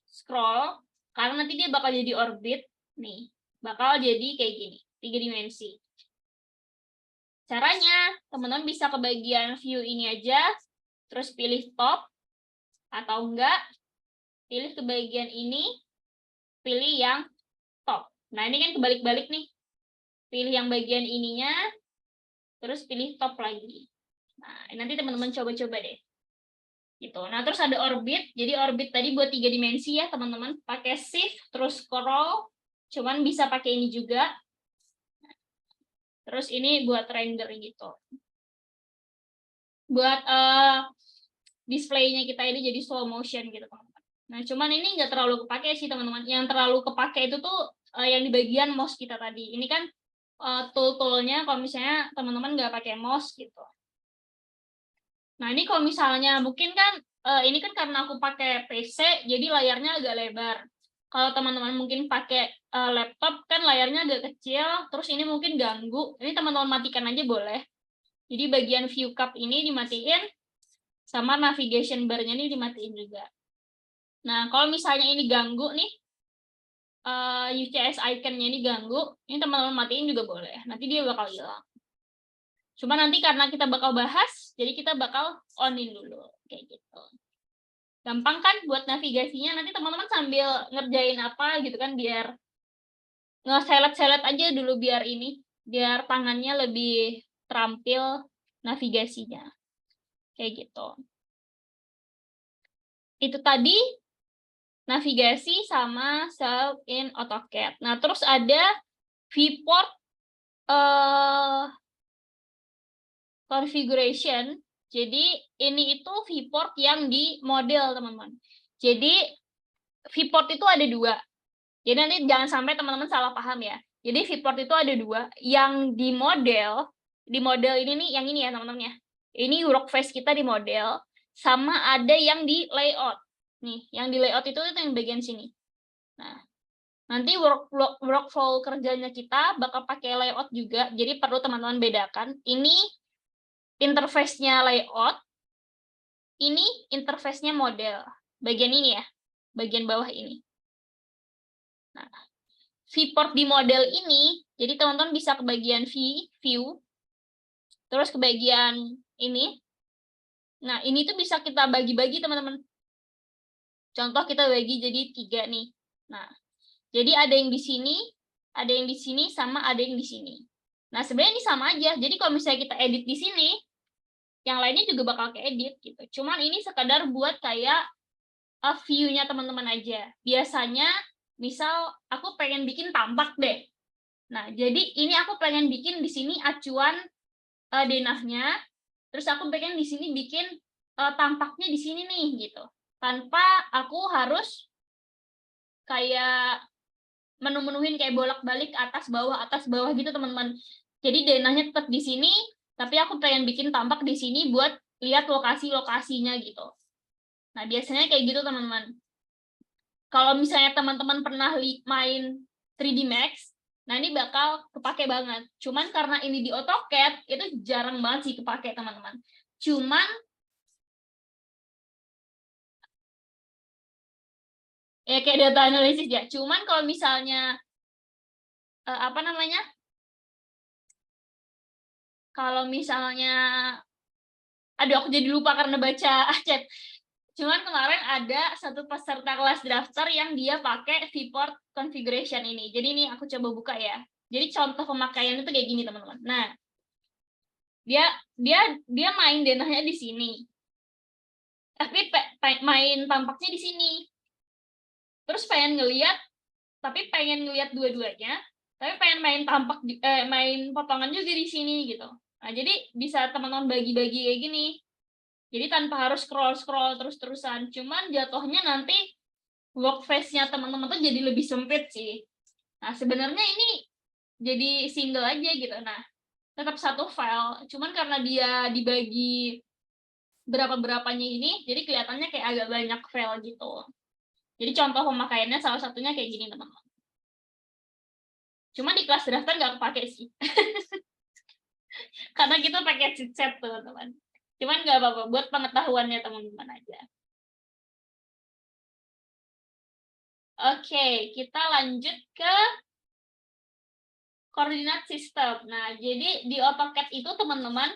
scroll karena nanti dia bakal jadi orbit. Nih, bakal jadi kayak gini, 3 dimensi. Caranya, teman-teman bisa ke bagian view ini aja, terus pilih top, atau enggak, pilih ke bagian ini, pilih yang top. Nah, ini kan kebalik-balik nih. Pilih yang bagian ininya, terus pilih top lagi. Nah, nanti teman-teman coba-coba deh. Gitu. Nah, terus ada orbit. Jadi orbit tadi buat 3 dimensi ya, teman-teman. Pakai shift, terus scroll. Cuman bisa pakai ini juga. Terus ini buat render gitu. Buat display-nya kita ini jadi slow motion gitu, teman-teman. Nah, cuman ini nggak terlalu kepake sih, teman-teman. Yang terlalu kepake itu tuh yang di bagian mouse kita tadi. Ini kan tool-toolnya kalau misalnya teman-teman nggak pakai mouse gitu. Nah, ini kalau misalnya mungkin kan ini kan karena aku pakai PC, jadi layarnya agak lebar. Kalau teman-teman mungkin pakai laptop kan layarnya agak kecil, terus ini mungkin ganggu. Ini teman-teman matikan aja boleh. Jadi bagian view cup ini dimatiin, sama navigation bar-nya ini dimatiin juga. Nah, kalau misalnya ini ganggu nih, UCS icon-nya ini ganggu, ini teman-teman matiin juga boleh. Nanti dia bakal hilang. Cuma nanti karena kita bakal bahas, jadi kita bakal on-in dulu. Kayak gitu. Gampang kan buat navigasinya, nanti teman-teman sambil ngerjain apa gitu kan, biar nge-select aja dulu biar biar tangannya lebih terampil navigasinya. Kayak gitu. Itu tadi navigasi sama save in AutoCAD. Nah, terus ada viewport configuration. Jadi ini itu viewport yang di model, teman-teman. Jadi viewport itu ada dua. Jadi nanti jangan sampai teman-teman salah paham ya. Jadi viewport itu ada dua. Yang di model ini nih, yang ini ya teman-teman ya. Ini workface kita di model, sama ada yang di layout. Nih, yang di layout itu yang bagian sini. Nah, nanti workflow kerjanya kita bakal pakai layout juga. Jadi perlu teman-teman bedakan. Ini interface-nya layout, ini interface-nya model. Bagian ini ya, bagian bawah ini. Nah, viewport di model ini, jadi teman-teman bisa ke bagian view, terus ke bagian ini. Nah, ini tuh bisa kita bagi-bagi, teman-teman. Contoh kita bagi jadi 3 nih. Nah, jadi ada yang di sini, ada yang di sini, sama ada yang di sini. Nah, sebenarnya ini sama aja. Jadi kalau misalnya kita edit di sini, yang lainnya juga bakal keedit gitu. Cuman ini sekadar buat kayak view-nya teman-teman aja. Biasanya, misal aku pengen bikin tampak deh. Nah, jadi ini aku pengen bikin di sini acuan denahnya, terus aku pengen di sini bikin tampaknya di sini nih gitu. Tanpa aku harus kayak menu-menuhin kayak bolak-balik atas bawah gitu, teman-teman. Jadi denahnya tetap di sini, tapi aku pengen bikin tampak di sini buat lihat lokasi-lokasinya gitu. Nah, biasanya kayak gitu, teman-teman. Kalau misalnya teman-teman pernah main 3D Max, nah ini bakal kepake banget. Cuman karena ini di AutoCAD, itu jarang banget sih kepake, teman-teman. Cuman ya kayak data analisis ya. Cuman kalau misalnya apa namanya? Kalau misalnya aduh aku jadi lupa karena baca chat. Cuman kemarin ada satu peserta kelas drafter yang dia pakai viewport configuration ini. Jadi ini aku coba buka ya. Jadi contoh pemakaian itu kayak gini, teman-teman. Nah, dia main denahnya di sini. Tapi main tampaknya di sini. Terus pengen ngelihat dua-duanya, tapi pengen main main potongan juga di sini gitu. Nah, jadi bisa teman-teman bagi-bagi kayak gini. Jadi tanpa harus scroll terus-terusan. Cuman jatuhnya nanti workface-nya teman-teman tuh jadi lebih sempit sih. Nah, sebenarnya ini jadi single aja gitu. Nah, tetap satu file. Cuman karena dia dibagi berapa-berapanya ini, jadi kelihatannya kayak agak banyak file gitu. Jadi contoh pemakaiannya salah satunya kayak gini, teman-teman. Cuma di kelas drafter nggak kepake sih. Karena kita pakai chipset, teman-teman. Cuman nggak apa-apa, buat pengetahuannya teman-teman aja. Oke, kita lanjut ke koordinat sistem. Nah, jadi di AutoCAD itu, teman-teman,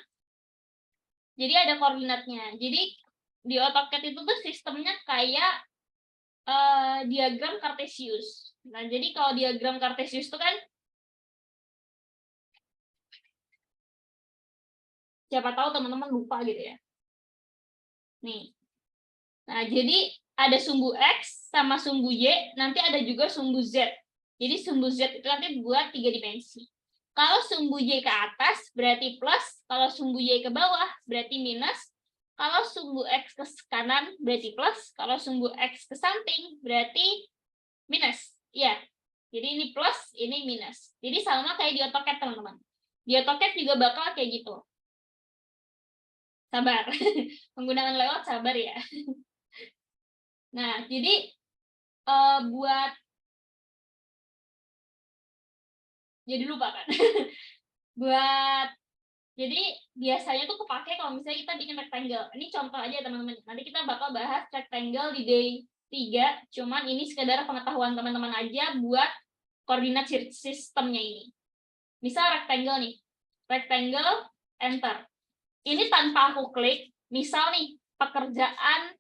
jadi ada koordinatnya. Jadi di AutoCAD itu tuh sistemnya kayak diagram Cartesius. Nah, jadi kalau diagram Cartesius itu kan siapa tahu teman-teman lupa gitu ya. Nih. Nah, jadi ada sumbu X sama sumbu Y, nanti ada juga sumbu Z. Jadi sumbu Z itu nanti buat 3 dimensi. Kalau sumbu Y ke atas berarti plus, kalau sumbu Y ke bawah berarti minus, kalau sumbu X ke kanan berarti plus, kalau sumbu X ke samping berarti minus. Iya, jadi ini plus, ini minus. Jadi sama kayak di AutoCAD, teman-teman. Di AutoCAD juga bakal kayak gitu. Sabar. Penggunaan layout sabar ya. Nah, jadi buat jadi lupa kan. Buat jadi biasanya tuh kepake kalau misalnya kita bikin rectangle. Ini contoh aja teman-teman. Nanti kita bakal bahas rectangle di day 3, cuman ini sekedar pengetahuan teman-teman aja buat koordinat sistemnya ini. Misal rectangle nih. Rectangle, enter. Ini tanpa aku klik, misal nih pekerjaan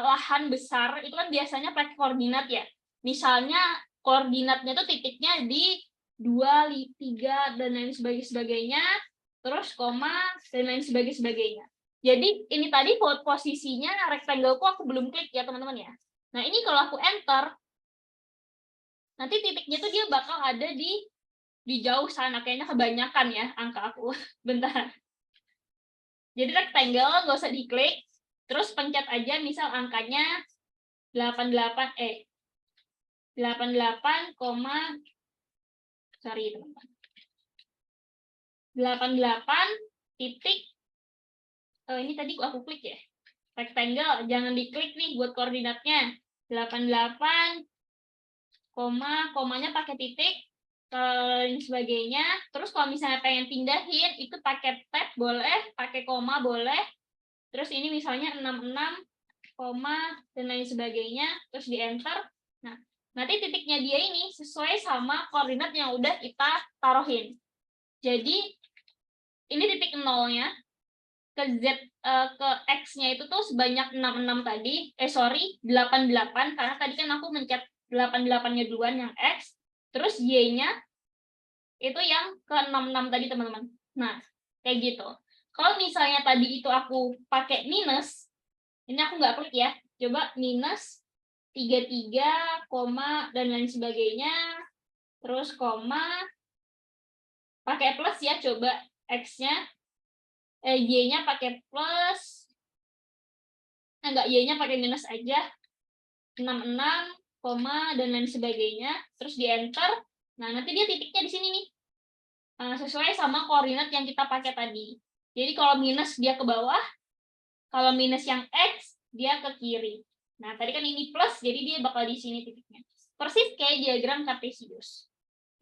lahan besar itu kan biasanya pakai koordinat ya. Misalnya koordinatnya tuh titiknya di 2, 3 dan lain sebagainya, terus koma dan lain sebagainya. Jadi ini tadi posisinya rectangle aku belum klik ya teman-teman ya. Nah ini kalau aku enter, nanti titiknya tuh dia bakal ada di jauh sana, kayaknya kebanyakan ya angka aku. Bentar. Jadi rectangle nggak usah diklik, terus pencet aja misal angkanya 88 sorry teman-teman. 88 titik ini tadi aku klik ya. Rectangle jangan diklik nih buat koordinatnya. 88 komanya pakai titik dan sebagainya. Terus kalau misalnya pengen pindahin itu pakai tab boleh, pakai koma boleh. Terus ini misalnya 66 koma dan lain sebagainya, terus di enter. Nah, nanti titiknya dia ini sesuai sama koordinat yang udah kita taruhin. Jadi ini titik nolnya ke Z ke X-nya itu tuh sebanyak 66 tadi. 88 karena tadi kan aku mencet 88-nya duluan yang X, terus Y-nya itu yang ke 66 tadi teman-teman. Nah, kayak gitu. Kalau misalnya tadi itu aku pakai minus, ini aku nggak klik ya. Coba minus 33, koma, dan lain sebagainya. Terus koma. Pakai plus ya, coba X-nya. Y-nya pakai plus. Enggak, Y-nya pakai minus aja. 66, koma, dan lain sebagainya. Terus di enter. Nah, nanti dia titiknya di sini nih. Sesuai sama koordinat yang kita pakai tadi. Jadi kalau minus dia ke bawah. Kalau minus yang X, dia ke kiri. Nah, tadi kan ini plus, jadi dia bakal di sini titiknya. Persis kayak diagram Cartesius.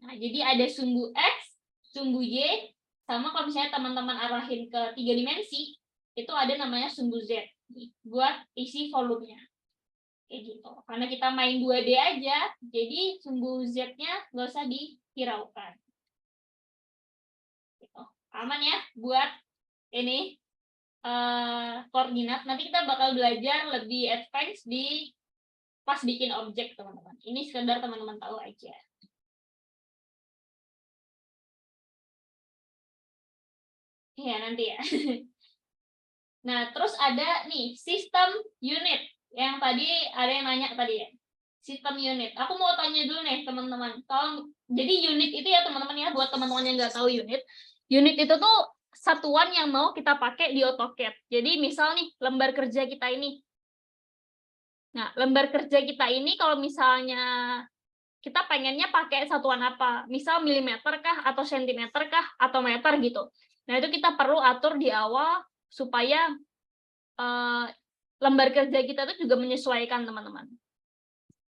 Nah, jadi ada sumbu X, sumbu Y, sama kalau misalnya teman-teman arahin ke 3 dimensi, itu ada namanya sumbu Z, buat isi volumenya. Kayak gitu. Karena kita main 2D aja, jadi sumbu Z-nya nggak usah dihiraukan. Gitu. Aman ya buat ini koordinat. Nanti kita bakal belajar lebih advance di pas bikin objek teman-teman. Ini sekedar teman-teman tahu aja. Iya nanti ya. Nah terus ada nih sistem unit yang tadi ada yang nanya tadi ya. Sistem unit. Aku mau tanya dulu nih teman-teman. Kalau jadi unit itu ya teman-teman ya buat teman-teman yang nggak tahu unit. Unit itu tuh satuan yang mau kita pakai di AutoCAD. Jadi misal nih lembar kerja kita ini. Nah, lembar kerja kita ini kalau misalnya kita pengennya pakai satuan apa? Misal milimeter kah atau sentimeter kah atau meter gitu. Nah, itu kita perlu atur di awal supaya lembar kerja kita itu juga menyesuaikan teman-teman.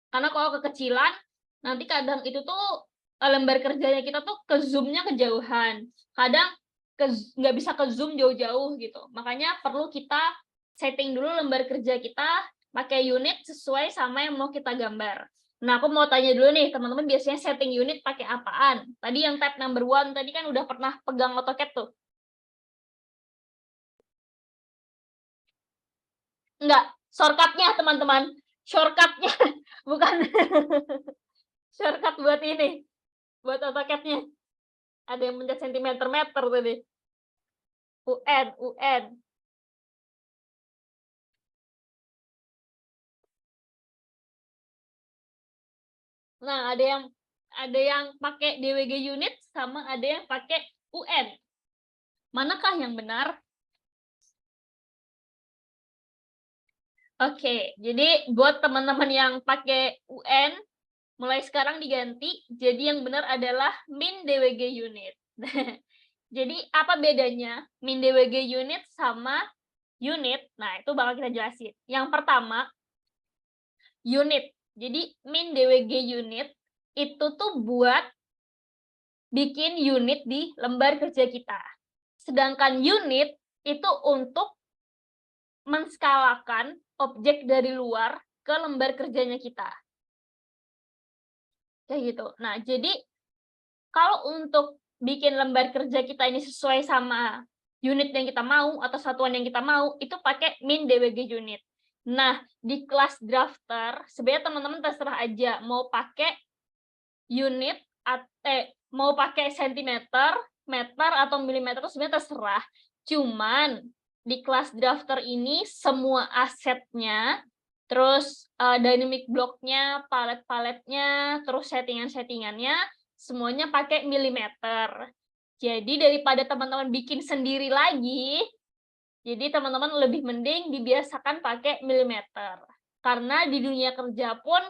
Karena kalau kekecilan nanti kadang itu tuh lembar kerjanya kita tuh ke zoom-nya kejauhan. Kadang nggak bisa ke zoom jauh-jauh gitu. Makanya perlu kita setting dulu lembar kerja kita pakai unit sesuai sama yang mau kita gambar. Nah, aku mau tanya dulu nih, teman-teman biasanya setting unit pakai apaan? Tadi yang tab number 1 tadi kan udah pernah pegang AutoCAD tuh. Enggak, shortcut-nya teman-teman. Shortcut-nya bukan shortcut buat ini. Buat AutoCAD-nya. Ada yang mencet sentimeter meter tadi. UN. Nah, ada yang Ada yang pakai DWG unit sama ada yang pakai UN. Manakah yang benar? Oke, jadi buat teman-teman yang pakai UN, mulai sekarang diganti. Jadi yang benar adalah min DWG unit. Jadi apa bedanya min DWG unit sama unit? Nah, itu bakal kita jelasin. Yang pertama, unit. Jadi min DWG unit itu tuh buat bikin unit di lembar kerja kita. Sedangkan unit itu untuk menskalakan objek dari luar ke lembar kerjanya kita. Kayak gitu. Nah, jadi kalau untuk bikin lembar kerja kita ini sesuai sama unit yang kita mau atau satuan yang kita mau, itu pakai min DWG unit. Nah, di kelas drafter, sebenarnya teman-teman terserah aja mau pakai unit, mau pakai sentimeter, meter, atau milimeter, itu sebenarnya terserah. Cuman, di kelas drafter ini, semua asetnya, terus dynamic block-nya, palet-paletnya, terus settingan-settingannya, semuanya pakai milimeter. Jadi daripada teman-teman bikin sendiri lagi, jadi teman-teman lebih mending dibiasakan pakai milimeter. Karena di dunia kerja pun,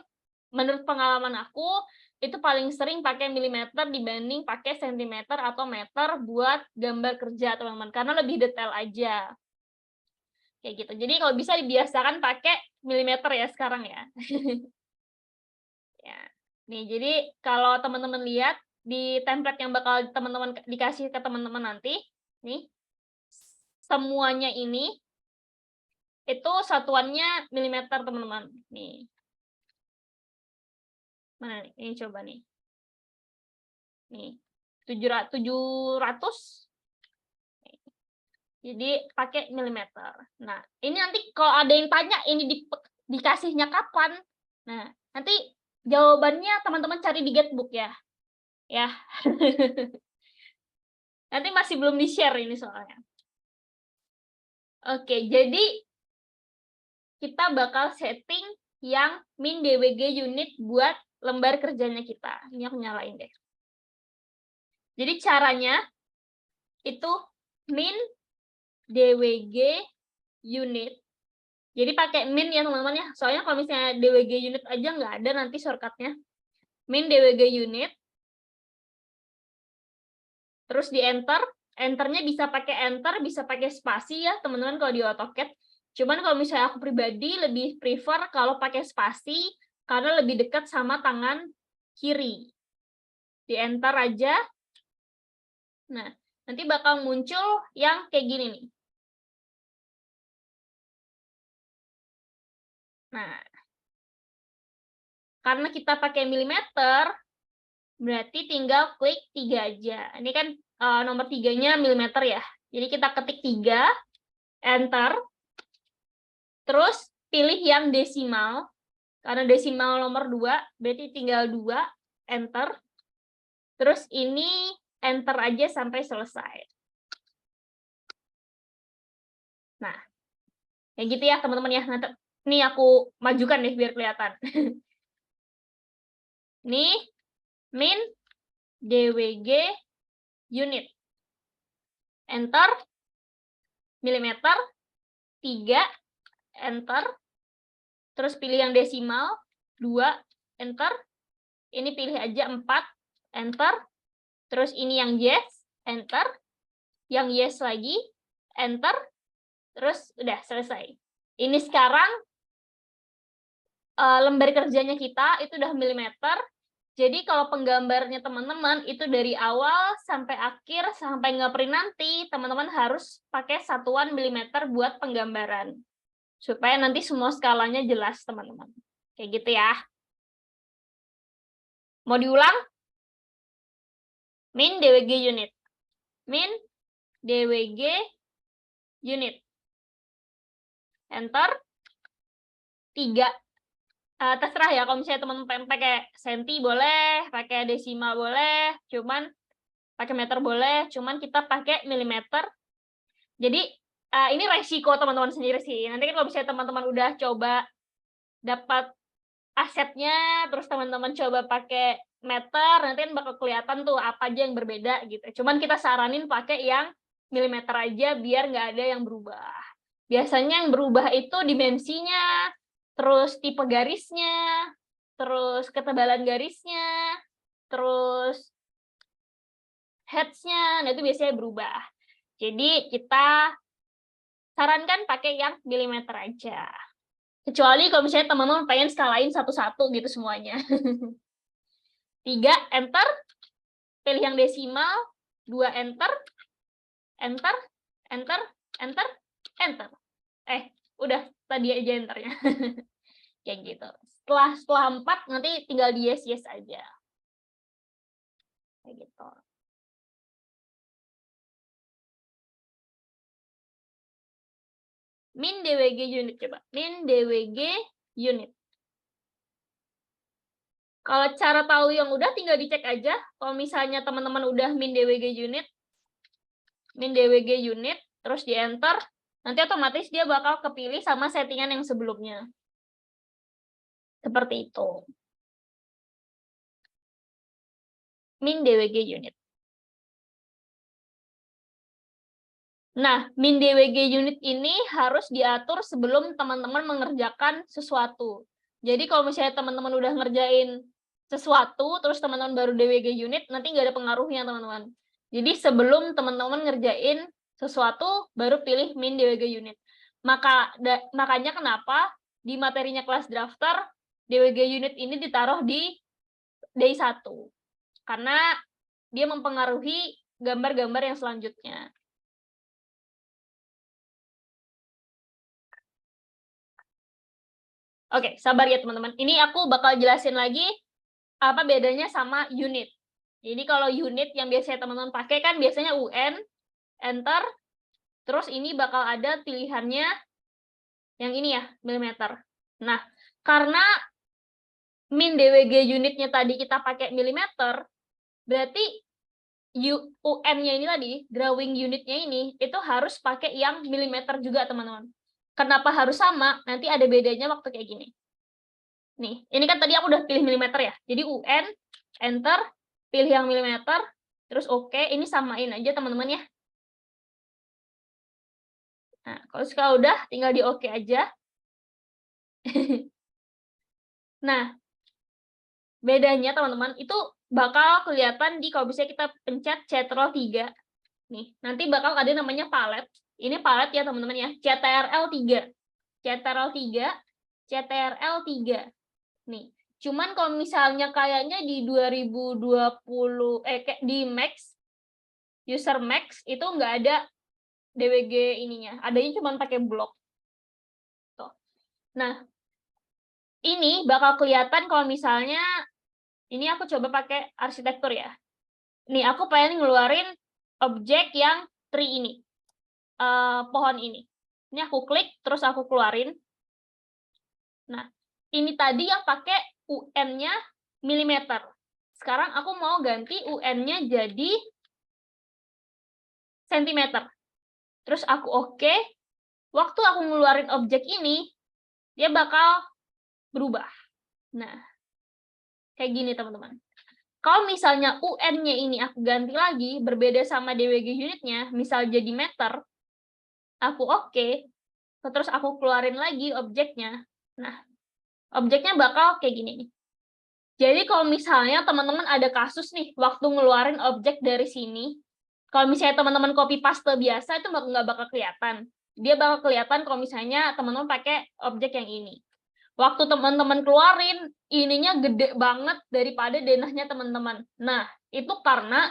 menurut pengalaman aku, itu paling sering pakai milimeter dibanding pakai sentimeter atau meter buat gambar kerja, teman-teman. Karena lebih detail aja. Kayak gitu. Jadi kalau bisa dibiasakan pakai milimeter ya sekarang ya. Ya. Nih, jadi kalau teman-teman lihat di template yang bakal teman-teman dikasih ke teman-teman nanti, nih, semuanya ini itu satuannya milimeter, teman-teman. Nih. Mana nih? Ini coba nih. Nih. 700. Jadi pakai milimeter. Nah, ini nanti kalau ada yang tanya ini dikasihnya kapan? Nah, nanti jawabannya teman-teman cari di Getbook ya. Ya. Nanti masih belum di-share ini soalnya. Oke, jadi kita bakal setting yang min DWG unit buat lembar kerjanya kita. Ini aku nyalain deh. Jadi caranya itu min DWG unit. Jadi pakai min ya teman-teman ya. Soalnya kalau misalnya DWG unit aja nggak ada nanti shortcutnya. Min DWG unit. Terus di enter. Enternya bisa pakai enter, bisa pakai spasi ya teman-teman kalau di AutoCAD. Cuman kalau misalnya aku pribadi lebih prefer kalau pakai spasi karena lebih dekat sama tangan kiri. Di enter aja. Nah, nanti bakal muncul yang kayak gini nih. Nah, karena kita pakai milimeter, berarti tinggal klik 3 aja. Ini kan nomor 3-nya milimeter ya. Jadi kita ketik 3, enter, terus pilih yang desimal. Karena desimal nomor 2, berarti tinggal 2, enter. Terus ini enter aja sampai selesai. Nah, kayak gitu ya teman-teman ya. Nanti, ini aku majukan nih biar kelihatan. Nih, min DWG unit. Enter, milimeter, 3, enter, terus pilih yang desimal, 2, enter, ini pilih aja 4, enter, terus ini yang yes, enter, yang yes lagi, enter, terus udah selesai. Ini sekarang lembar kerjanya kita itu udah milimeter. Jadi kalau penggambarnya teman-teman itu dari awal sampai akhir sampai nge-print nanti, teman-teman harus pakai satuan milimeter buat penggambaran. Supaya nanti semua skalanya jelas, teman-teman. Kayak gitu ya. Mau diulang? Min DWG unit. Min DWG unit. Enter. 3. Terserah ya, kalau misalnya teman-teman pakai senti boleh, pakai desimal boleh, cuman pakai meter boleh, cuman kita pakai milimeter. Jadi ini resiko teman-teman sendiri sih. Nanti kan kalau misalnya teman-teman udah coba dapat asetnya, terus teman-teman coba pakai meter, nanti kan bakal kelihatan tuh apa aja yang berbeda gitu. Cuman kita saranin pakai yang milimeter aja biar nggak ada yang berubah. Biasanya yang berubah itu dimensinya, terus tipe garisnya, terus ketebalan garisnya, terus heads-nya, nah itu biasanya berubah. Jadi kita sarankan pakai yang milimeter aja. Kecuali kalau misalnya teman-teman pengen skalain satu-satu gitu semuanya. 3, enter. Pilih yang desimal. 2, enter. Enter, enter, enter, enter. Udah, tadi aja enternya. Kayak gitu. Setelah 4, nanti tinggal di yes aja. Kayak gitu. Min DWG unit coba. Min DWG unit. Kalau cara tahu yang udah tinggal dicek aja. Kalau misalnya teman-teman udah min DWG unit, terus di enter, nanti otomatis dia bakal kepilih sama settingan yang sebelumnya. Seperti itu. Min DWG unit. Nah, min DWG unit ini harus diatur sebelum teman-teman mengerjakan sesuatu. Jadi kalau misalnya teman-teman udah ngerjain sesuatu, terus teman-teman baru DWG unit, nanti nggak ada pengaruhnya, teman-teman. Jadi sebelum teman-teman ngerjain sesuatu, baru pilih min DWG unit. Makanya kenapa di materinya kelas drafter, DWG unit ini ditaruh di day 1. Karena dia mempengaruhi gambar-gambar yang selanjutnya. Oke, sabar ya teman-teman. Ini aku bakal jelasin lagi apa bedanya sama unit. Jadi kalau unit yang biasanya teman-teman pakai kan biasanya UN, enter, terus ini bakal ada pilihannya yang ini ya, milimeter. Nah, karena min DWG unitnya tadi kita pakai milimeter, berarti UN-nya ini tadi, drawing unitnya ini, itu harus pakai yang milimeter juga, teman-teman. Kenapa harus sama? Nanti ada bedanya waktu kayak gini. Nih, ini kan tadi aku udah pilih milimeter ya. Jadi UN, enter, pilih yang milimeter, terus oke, ini samain aja teman-teman ya. Nah, kalau sekarang udah, tinggal di oke aja. Nah, bedanya teman-teman, itu bakal kelihatan di kalau bisa kita pencet CTRL 3. Nih, nanti bakal ada namanya palet. Ini palet ya teman-teman ya, CTRL 3. CTRL 3, CTRL 3. Nih, cuman kalau misalnya kayaknya di 2020 di Max user Max itu nggak ada DWG ininya, adanya cuma pakai blok. Tuh. Nah, ini bakal kelihatan kalau misalnya ini aku coba pakai arsitektur ya. Nih, aku pengen ngeluarin objek yang tree ini, pohon ini. Ini aku klik, terus aku keluarin. Nah, ini tadi yang pakai UN-nya milimeter. Sekarang aku mau ganti UN-nya jadi sentimeter. Terus aku oke. Waktu aku ngeluarin objek ini, dia bakal berubah. Nah, kayak gini teman-teman. Kalau misalnya UN-nya ini aku ganti lagi, berbeda sama DWG unitnya, misal jadi meter, aku oke. Terus aku keluarin lagi objeknya. Nah, objeknya bakal kayak gini nih. Jadi kalau misalnya teman-teman ada kasus nih, waktu ngeluarin objek dari sini, kalau misalnya teman-teman copy paste biasa, itu nggak bakal kelihatan. Dia bakal kelihatan kalau misalnya teman-teman pakai objek yang ini. Waktu teman-teman keluarin, ininya gede banget daripada denahnya teman-teman. Nah, itu karena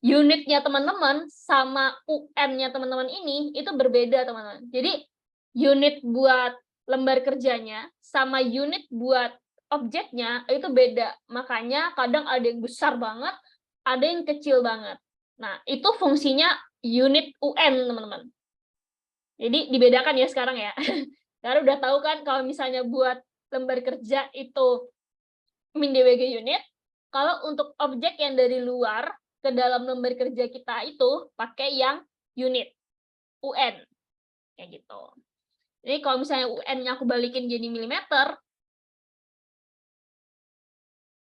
unitnya teman-teman sama UN-nya teman-teman ini, itu berbeda, teman-teman. Jadi, unit buat lembar kerjanya sama unit buat objeknya itu beda. Makanya kadang ada yang besar banget, ada yang kecil banget. Nah, itu fungsinya unit UN, teman-teman. Jadi, dibedakan ya sekarang ya. Karena udah tahu kan kalau misalnya buat lembar kerja itu min DWG unit, kalau untuk objek yang dari luar ke dalam lembar kerja kita itu pakai yang unit, UN. Kayak gitu. Jadi kalau misalnya UN-nya aku balikin jadi milimeter,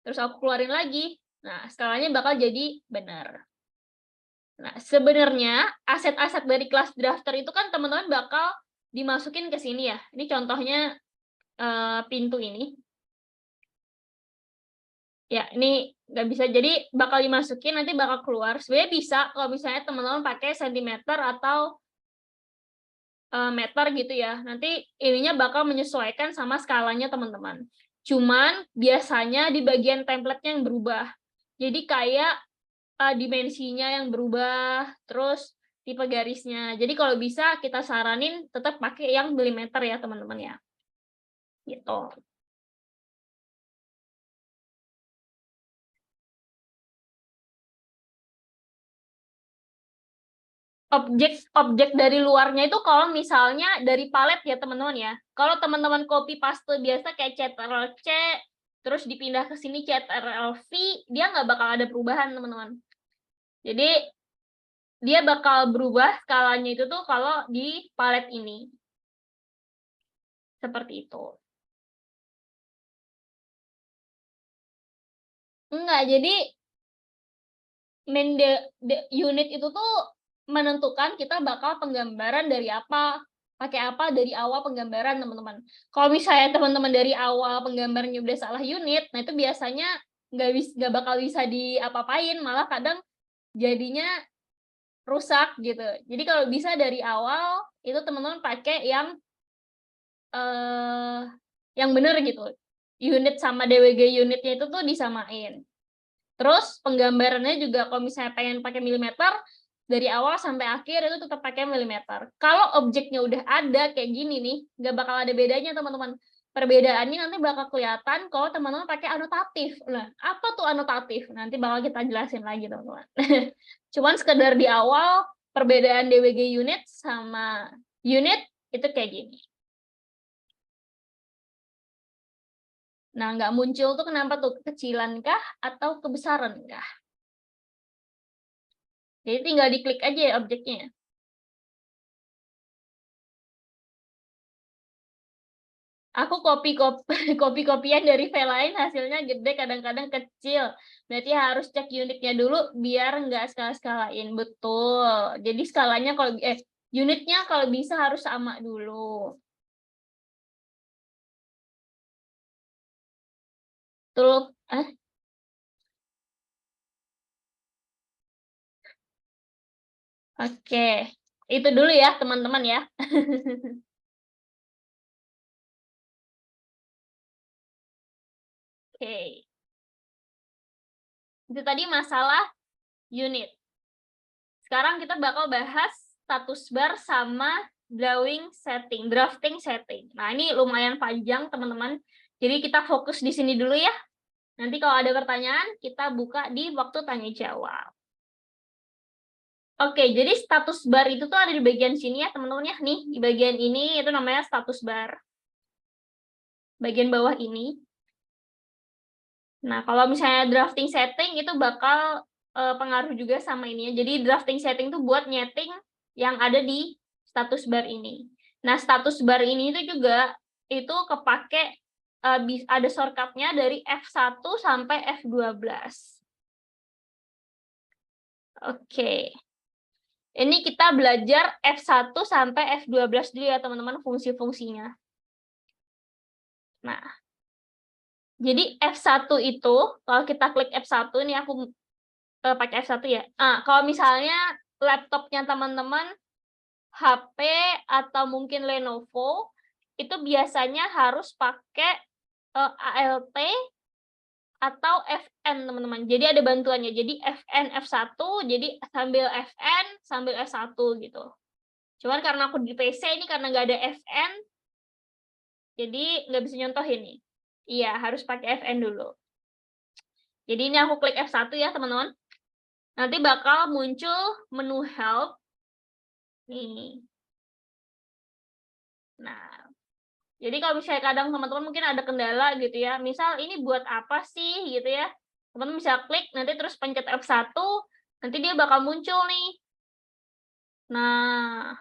terus aku keluarin lagi. Nah, skalanya bakal jadi benar. Nah, sebenarnya aset-aset dari kelas drafter itu kan teman-teman bakal dimasukin ke sini ya. Ini contohnya pintu ini. Ya, ini nggak bisa. Jadi bakal dimasukin, nanti bakal keluar. Sebenarnya bisa kalau misalnya teman-teman pakai sentimeter atau meter gitu ya. Nanti ininya bakal menyesuaikan sama skalanya teman-teman. Cuman biasanya di bagian template-nya yang berubah. Jadi kayak dimensinya yang berubah, terus tipe garisnya. Jadi kalau bisa kita saranin tetap pakai yang milimeter ya teman-teman ya. Gitu. Objek dari luarnya itu kalau misalnya dari palet ya teman-teman ya. Kalau teman-teman copy paste biasa kayak Ctrl C, terus dipindah ke sini Ctrl V, dia nggak bakal ada perubahan teman-teman. Jadi dia bakal berubah skalanya itu tuh kalau di palet ini. Seperti itu. Enggak, jadi unit itu tuh menentukan kita bakal penggambaran dari apa, pakai apa dari awal penggambaran teman-teman. Kalau misalnya teman-teman dari awal penggambarnya udah salah unit, nah itu biasanya nggak bakal bisa diapa-apain, malah kadang jadinya rusak gitu. Jadi kalau bisa dari awal itu teman-teman pakai yang benar gitu. Unit sama DWG unitnya itu tuh disamain. Terus penggambarannya juga kalau misalnya pengen pakai milimeter, dari awal sampai akhir itu tetap pakai milimeter. Kalau objeknya udah ada kayak gini nih, nggak bakal ada bedanya teman-teman. Perbedaannya nanti bakal kelihatan kalau teman-teman pakai anotatif. Nah, apa tuh anotatif? Nanti bakal kita jelasin lagi teman-teman. Cuman sekedar di awal, perbedaan DWG unit sama unit itu kayak gini. Nah, nggak muncul tuh kenapa tuh? Kekecilan kah atau kebesaran kah? Jadi tinggal diklik aja ya objeknya. Aku kopi-kopian dari file lain hasilnya gede, kadang-kadang kecil. Berarti harus cek unitnya dulu biar nggak skala-skalain. Betul. Jadi skalanya kalau unitnya kalau bisa harus sama dulu. Tuh, oke. Itu dulu ya, teman-teman ya. Oke. Itu tadi masalah unit. Sekarang kita bakal bahas status bar sama drafting setting. Nah, ini lumayan panjang, teman-teman. Jadi kita fokus di sini dulu ya. Nanti kalau ada pertanyaan, kita buka di waktu tanya jawab. Oke, jadi status bar itu tuh ada di bagian sini ya, teman-teman ya. Nih, di bagian ini itu namanya status bar. Bagian bawah ini. Nah, kalau misalnya drafting setting itu bakal pengaruh juga sama ini ya. Jadi drafting setting itu buat nyeting yang ada di status bar ini. Nah, status bar ini itu juga itu kepake ada shortcut-nya dari F1 sampai F12. Oke. Ini kita belajar F1 sampai F12 dulu ya, teman-teman, fungsi-fungsinya. Nah, jadi F1 itu, kalau kita klik F1, ini aku pakai F1 ya. Kalau misalnya laptopnya teman-teman HP atau mungkin Lenovo, itu biasanya harus pakai ALT atau FN, teman-teman. Jadi ada bantuannya. Jadi FN F1, jadi sambil FN, sambil F1 gitu. Cuman karena aku di PC ini karena nggak ada FN, jadi nggak bisa nyontoh ini. Iya, harus pakai FN dulu. Jadi ini aku klik F1 ya, teman-teman. Nanti bakal muncul menu help. Nih. Nah, jadi kalau misalnya kadang teman-teman mungkin ada kendala gitu ya. Misal ini buat apa sih gitu ya. Teman-teman bisa klik, nanti terus pencet F1, nanti dia bakal muncul nih. Nah,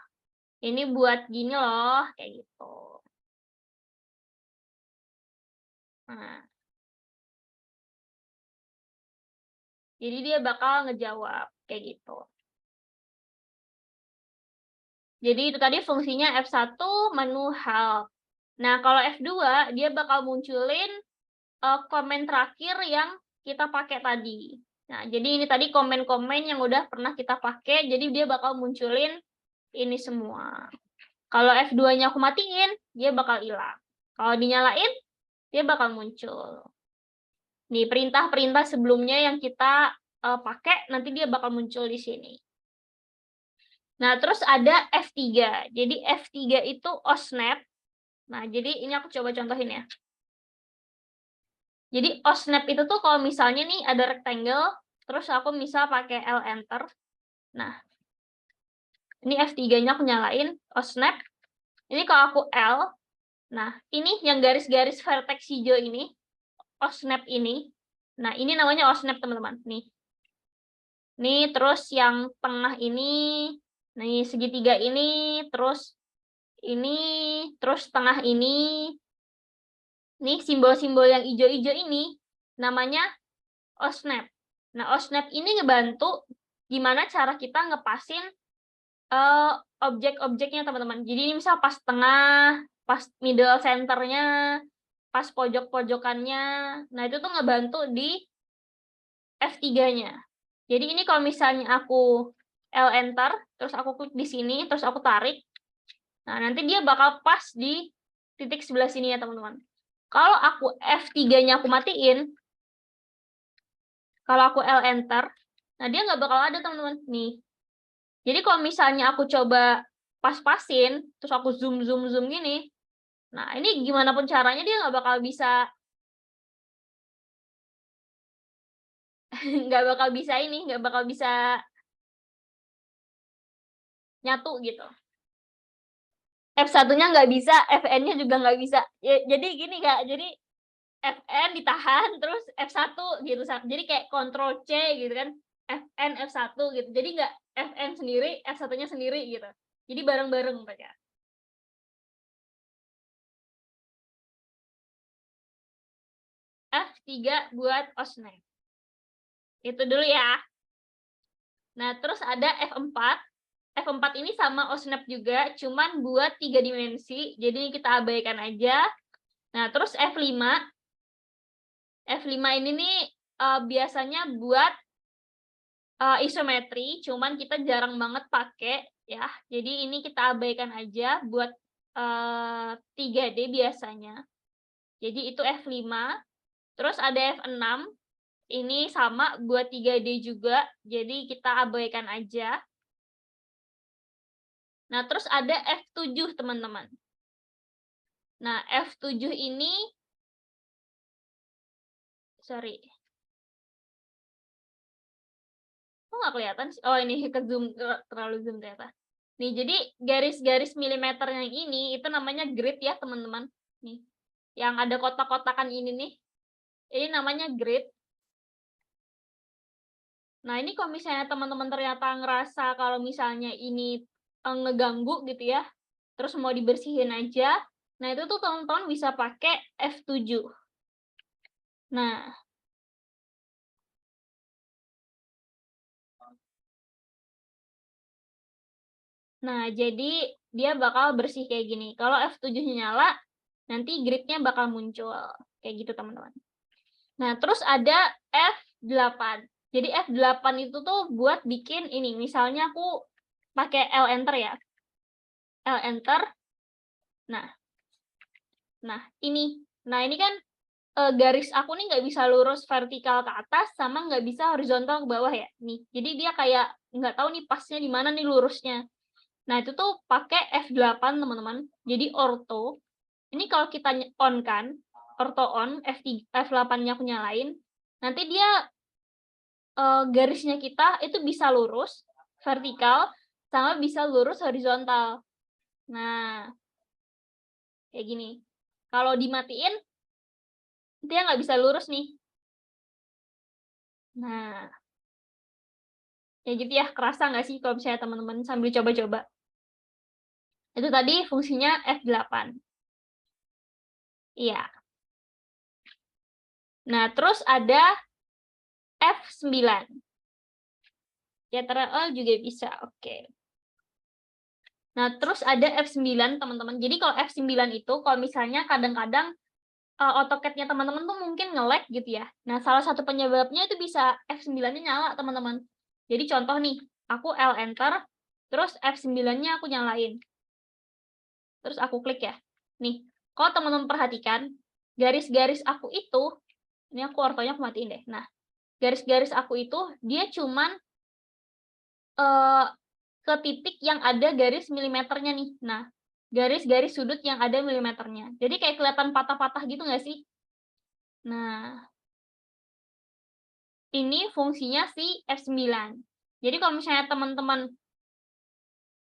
ini buat gini loh, kayak gitu. Nah, Jadi dia bakal ngejawab kayak gitu. Jadi itu tadi fungsinya F1 menu help. Nah, kalau F2 dia bakal munculin komen terakhir yang kita pakai tadi. Nah, jadi ini tadi komen-komen yang udah pernah kita pakai, jadi dia bakal munculin ini semua. Kalau F2-nya aku matiin, dia bakal hilang. Kalau dinyalain, dia bakal muncul. Nih, perintah-perintah sebelumnya yang kita pakai, nanti dia bakal muncul di sini. Nah, terus ada F3. Jadi F3 itu OSNAP. Nah, jadi ini aku coba contohin ya. Jadi OSNAP itu tuh kalau misalnya nih ada rectangle, terus aku bisa pakai L enter. Nah, ini F3-nya aku nyalain, OSNAP. Ini kalau aku L, nah ini yang garis-garis vertex hijau ini, OSNAP ini. Nah, ini namanya OSNAP teman-teman. Nih, terus yang tengah ini, nih segitiga ini, terus ini, terus tengah ini. Nih simbol-simbol yang hijau-hijau ini namanya OSNAP. Nah, OSNAP ini ngebantu gimana cara kita ngepasin objek-objeknya teman-teman. Jadi ini misal pas tengah, pas middle centernya, pas pojok-pojokannya. Nah, itu tuh ngebantu di F3-nya. Jadi ini kalau misalnya aku L enter, terus aku klik di sini, terus aku tarik. Nah, nanti dia bakal pas di titik sebelah sini ya, teman-teman. Kalau aku F3-nya aku matiin, kalau aku L enter, nah dia nggak bakal ada, teman-teman. Nih. Jadi kalau misalnya aku coba pas-pasin, terus aku zoom gini, nah ini gimana pun caranya dia nggak bakal bisa nggak bakal bisa nyatu gitu. F1-nya nggak bisa, Fn-nya juga nggak bisa. Ya, jadi gini Kak, jadi Fn ditahan, terus F1 gitu. Jadi kayak Ctrl C gitu kan, Fn, F1 gitu. Jadi nggak Fn sendiri, F1-nya sendiri gitu. Jadi bareng-bareng mereka. F3 buat OSNAP. Itu dulu ya. Nah, terus ada F4. F4 ini sama OSNAP juga, cuman buat 3 dimensi. Jadi kita abaikan aja. Nah, terus F5. F5 ini nih biasanya buat isometri, cuman kita jarang banget pakai ya. Jadi ini kita abaikan aja buat 3D biasanya. Jadi itu F5. Terus ada F6. Ini sama buat 3D juga, jadi kita abaikan aja. Nah, terus ada F7, teman-teman. Nah, F7 ini, sorry. Kok nggak kelihatan sih? Oh, ini ke zoom, terlalu zoom ternyata. Nih, jadi garis-garis milimeter yang ini, itu namanya grid ya, teman-teman. Nih, yang ada kotak-kotakan ini nih. Ini namanya grid. Nah, ini kalau misalnya teman-teman ternyata ngerasa kalau misalnya ini ngeganggu gitu ya, terus mau dibersihin aja, nah itu tuh teman-teman bisa pakai F7. Nah, jadi dia bakal bersih kayak gini. Kalau F7-nya nyala, nanti gridnya bakal muncul. Kayak gitu, teman-teman. Nah, terus ada F8. Jadi F8 itu tuh buat bikin ini. Misalnya aku pakai L enter ya. L enter. Nah ini. Nah, ini kan garis aku nih nggak bisa lurus vertikal ke atas, sama nggak bisa horizontal ke bawah ya. Nih, jadi dia kayak nggak tahu nih pasnya di mana nih lurusnya. Nah, itu tuh pakai F8, teman-teman. Jadi ortho. Ini kalau kita on kan, ortho on, F8-nya aku nyalain, nanti dia garisnya kita itu bisa lurus, vertikal, sama bisa lurus horizontal. Nah, kayak gini. Kalau dimatiin, dia nggak bisa lurus nih. Nah, ya gitu ya, kerasa nggak sih kalau misalnya teman-teman sambil coba-coba. Itu tadi fungsinya F8. Iya. Nah, terus ada F9. Ctrl juga bisa, oke. Nah, terus ada F9, teman-teman. Jadi kalau F9 itu, kalau misalnya kadang-kadang AutoCAD-nya teman-teman tuh mungkin nge-lag gitu ya. Nah, salah satu penyebabnya itu bisa F9-nya nyala, teman-teman. Jadi contoh nih, aku L Enter, terus F9-nya aku nyalain. Terus aku klik ya. Nih, kalau teman-teman perhatikan, garis-garis aku itu, ini aku ortonya aku matiin deh. Nah, garis-garis aku itu, dia cuman ke titik yang ada garis milimeternya nih. Nah, garis-garis sudut yang ada milimeternya. Jadi kayak kelihatan patah-patah gitu nggak sih? Nah, ini fungsinya si F9. Jadi kalau misalnya teman-teman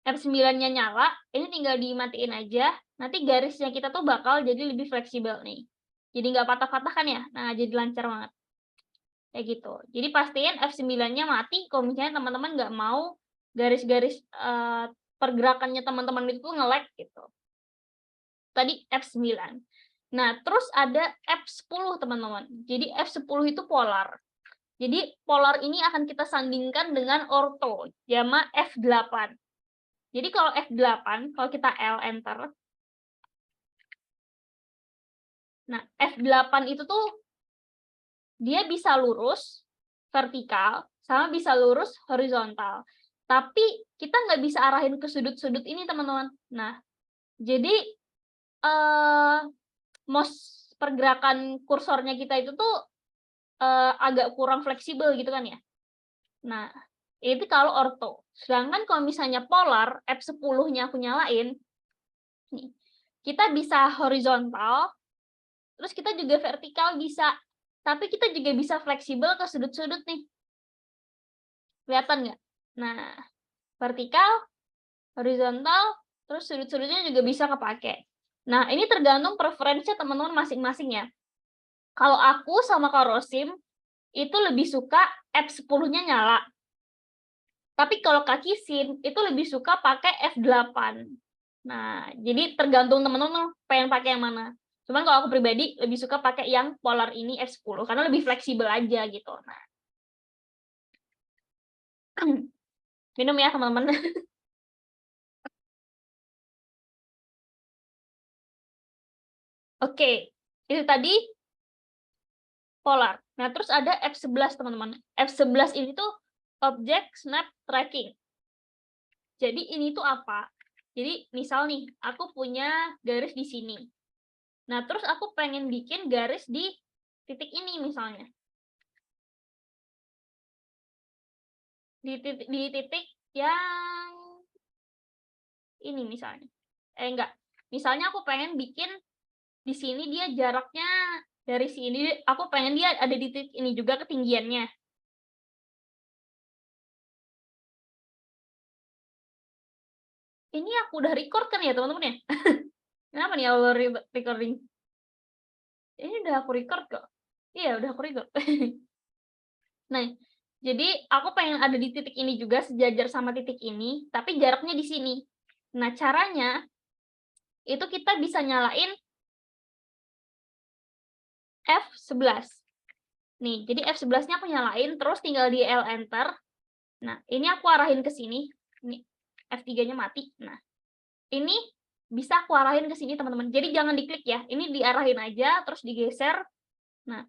F9-nya nyala, ini tinggal dimatiin aja, nanti garisnya kita tuh bakal jadi lebih fleksibel nih. Jadi nggak patah-patah kan ya? Nah, jadi lancar banget. Kayak gitu. Jadi pastiin F9-nya mati kalau misalnya teman-teman nggak mau garis-garis pergerakannya teman-teman itu nge-lag gitu. Tadi F9. Nah, terus ada F10, teman-teman. Jadi F10 itu polar. Jadi polar ini akan kita sandingkan dengan ortho, sama F8. Jadi kalau F8, kalau kita L enter, nah F8 itu tuh dia bisa lurus, vertikal, sama bisa lurus horizontal. Tapi kita nggak bisa arahin ke sudut-sudut ini, teman-teman. Nah, jadi pergerakan kursornya kita itu tuh agak kurang fleksibel gitu kan ya. Nah, itu kalau ortho. Sedangkan kalau misalnya polar, F10-nya aku nyalain, nih, kita bisa horizontal, terus kita juga vertikal bisa. Tapi kita juga bisa fleksibel ke sudut-sudut nih. Kelihatan nggak? Nah, vertikal, horizontal, terus sudut-sudutnya juga bisa kepake. Nah, ini tergantung preferensi teman-teman masing-masing ya. Kalau aku sama Kak Rosim, itu lebih suka F10-nya nyala. Tapi kalau Kak Kisin, itu lebih suka pakai F8. Nah, jadi tergantung teman-teman pengen pakai yang mana. Cuman kalau aku pribadi, lebih suka pakai yang polar ini F10, karena lebih fleksibel aja gitu. Nah, minum ya teman-teman. Oke, itu tadi polar. Nah, terus ada F11, teman-teman. F11 ini tuh Object Snap Tracking. Jadi ini tuh apa? Jadi misal nih, aku punya garis di sini. Nah, terus aku pengen bikin garis di titik ini misalnya. Di titik yang ini misalnya. Enggak. Misalnya aku pengen bikin di sini dia jaraknya dari sini, aku pengen dia ada di titik ini juga ketinggiannya. Ini aku udah record kan ya, teman-teman ya? Kenapa nih awal recording? Ini udah aku record kok. Iya, udah aku record. Nah, jadi aku pengen ada di titik ini juga sejajar sama titik ini, tapi jaraknya di sini. Nah, caranya itu kita bisa nyalain F11. Nih, jadi F11-nya aku nyalain, terus tinggal di L enter. Nah, ini aku arahin ke sini. Ini F3-nya mati. Nah, ini bisa aku arahin ke sini, teman-teman. Jadi jangan diklik ya. Ini diarahin aja, terus digeser. Nah,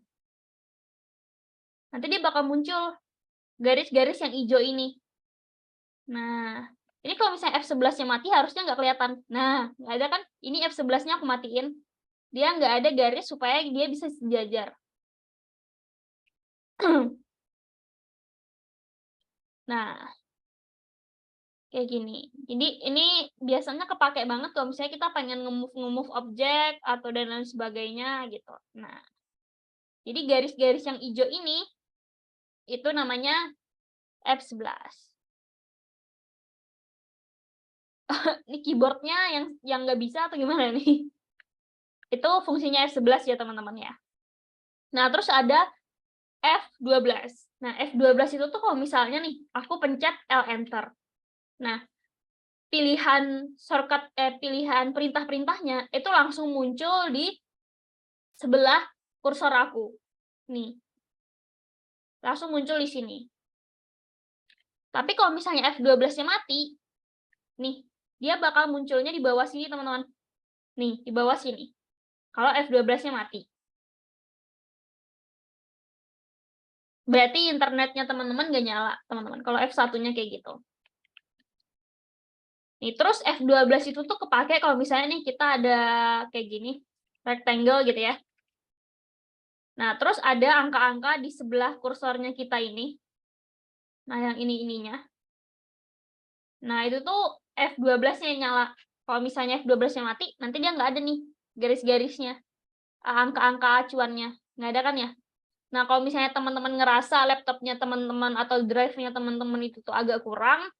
nanti dia bakal muncul garis-garis yang hijau ini. Nah, ini kalau misalnya F11-nya mati, harusnya nggak kelihatan. Nah, nggak ada kan? Ini F11-nya aku matiin. Dia nggak ada garis supaya dia bisa sejajar. Nah, kayak gini. Jadi ini biasanya kepake banget kalau misalnya kita pengen nge-move objek atau dan lain sebagainya gitu. Nah, jadi garis-garis yang hijau ini itu namanya F11. Ini keyboardnya yang nggak bisa atau gimana nih? Itu fungsinya F11 ya teman-teman ya. Nah, terus ada F12. Nah, F12 itu tuh kalau misalnya nih, aku pencet L enter. Nah, pilihan shortcut pilihan perintah-perintahnya itu langsung muncul di sebelah kursor aku. Nih. langsung muncul di sini. Tapi kalau misalnya F12-nya mati, nih, dia bakal munculnya di bawah sini, teman-teman. Nih, di bawah sini. Kalau F12-nya mati. Berarti internetnya teman-teman nggak nyala, teman-teman. Kalau F1-nya kayak gitu. Nih, terus F12 itu tuh kepake kalau misalnya nih kita ada kayak gini, rectangle gitu ya. Nah, terus ada angka-angka di sebelah kursornya kita ini. Nah, yang ininya. Nah, itu tuh F12-nya yang nyala. Kalau misalnya F12-nya mati, nanti dia nggak ada nih garis-garisnya. Angka-angka acuannya. Nggak ada kan ya? Nah, kalau misalnya teman-teman ngerasa laptopnya teman-teman atau drive-nya teman-teman itu tuh agak kurang,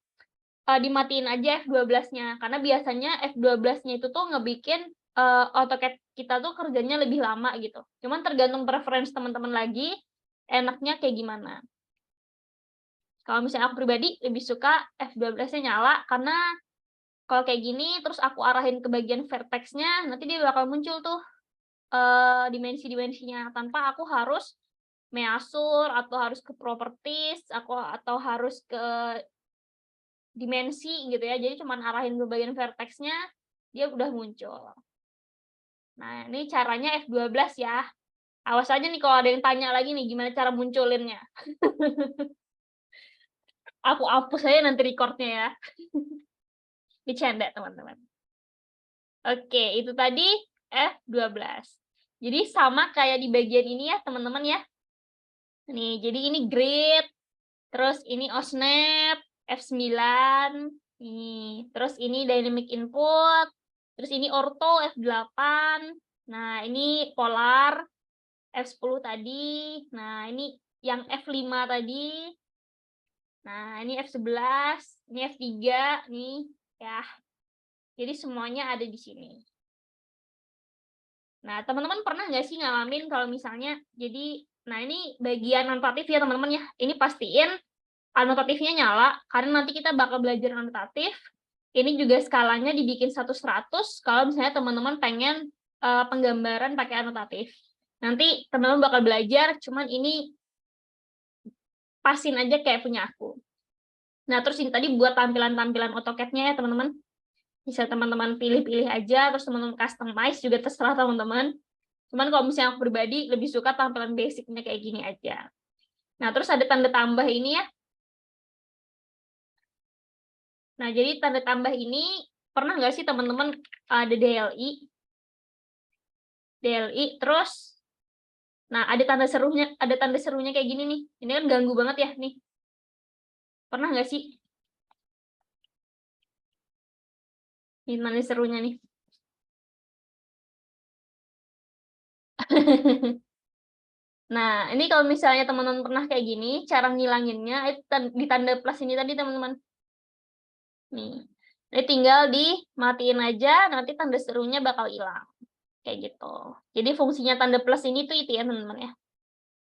dimatiin aja F12-nya. Karena biasanya F12-nya itu tuh ngebikin AutoCAD kita tuh kerjanya lebih lama gitu. Cuman tergantung preferensi teman-teman lagi, enaknya kayak gimana. Kalau misalnya aku pribadi lebih suka F12-nya nyala, karena kalau kayak gini, terus aku arahin ke bagian vertex-nya, nanti dia bakal muncul tuh dimensi-dimensinya, tanpa aku harus measur, atau harus ke properties, atau harus ke dimensi gitu ya. Jadi cuman arahin ke bagian vertex-nya, dia udah muncul. Nah, ini caranya F12 ya. Awas aja nih kalau ada yang tanya lagi nih, gimana cara munculinnya. Aku hapus aja nanti recordnya ya. Bercanda, teman-teman. Oke, itu tadi F12. Jadi sama kayak di bagian ini ya, teman-teman ya. Nih, jadi ini grid, terus ini OSNAP, F9, nih, terus ini dynamic input, terus ini ortho F8, nah ini polar F10 tadi, nah ini yang F5 tadi, nah ini F11, ini F3, nih ya. Jadi semuanya ada di sini. Nah, teman-teman pernah nggak sih ngalamin kalau misalnya, jadi, nah ini bagian anotatif ya teman-teman ya, ini pastiin anotatifnya nyala, karena nanti kita bakal belajar anotatif. Ini juga skalanya dibikin 1:100 kalau misalnya teman-teman pengen penggambaran pakai anotatif. Nanti teman-teman bakal belajar, cuman ini pasin aja kayak punya aku. Nah, terus ini tadi buat tampilan-tampilan AutoCAD-nya ya teman-teman. Bisa teman-teman pilih-pilih aja, terus teman-teman customize juga terserah teman-teman. Cuman kalau misalnya aku pribadi lebih suka tampilan basicnya kayak gini aja. Nah, terus ada tanda tambah ini ya. Nah, jadi tanda tambah ini, pernah nggak sih teman-teman ada DLI, terus, nah ada tanda serunya kayak gini nih. Ini kan ganggu banget ya nih. Pernah nggak sih? Ini tanda serunya nih. Nah, ini kalau misalnya teman-teman pernah kayak gini, cara ngilanginnya di tanda plus ini tadi teman-teman. Nih, ini tinggal dimatiin aja, nanti tanda serunya bakal hilang. Kayak gitu. Jadi fungsinya tanda plus ini tuh itu ya teman-teman ya.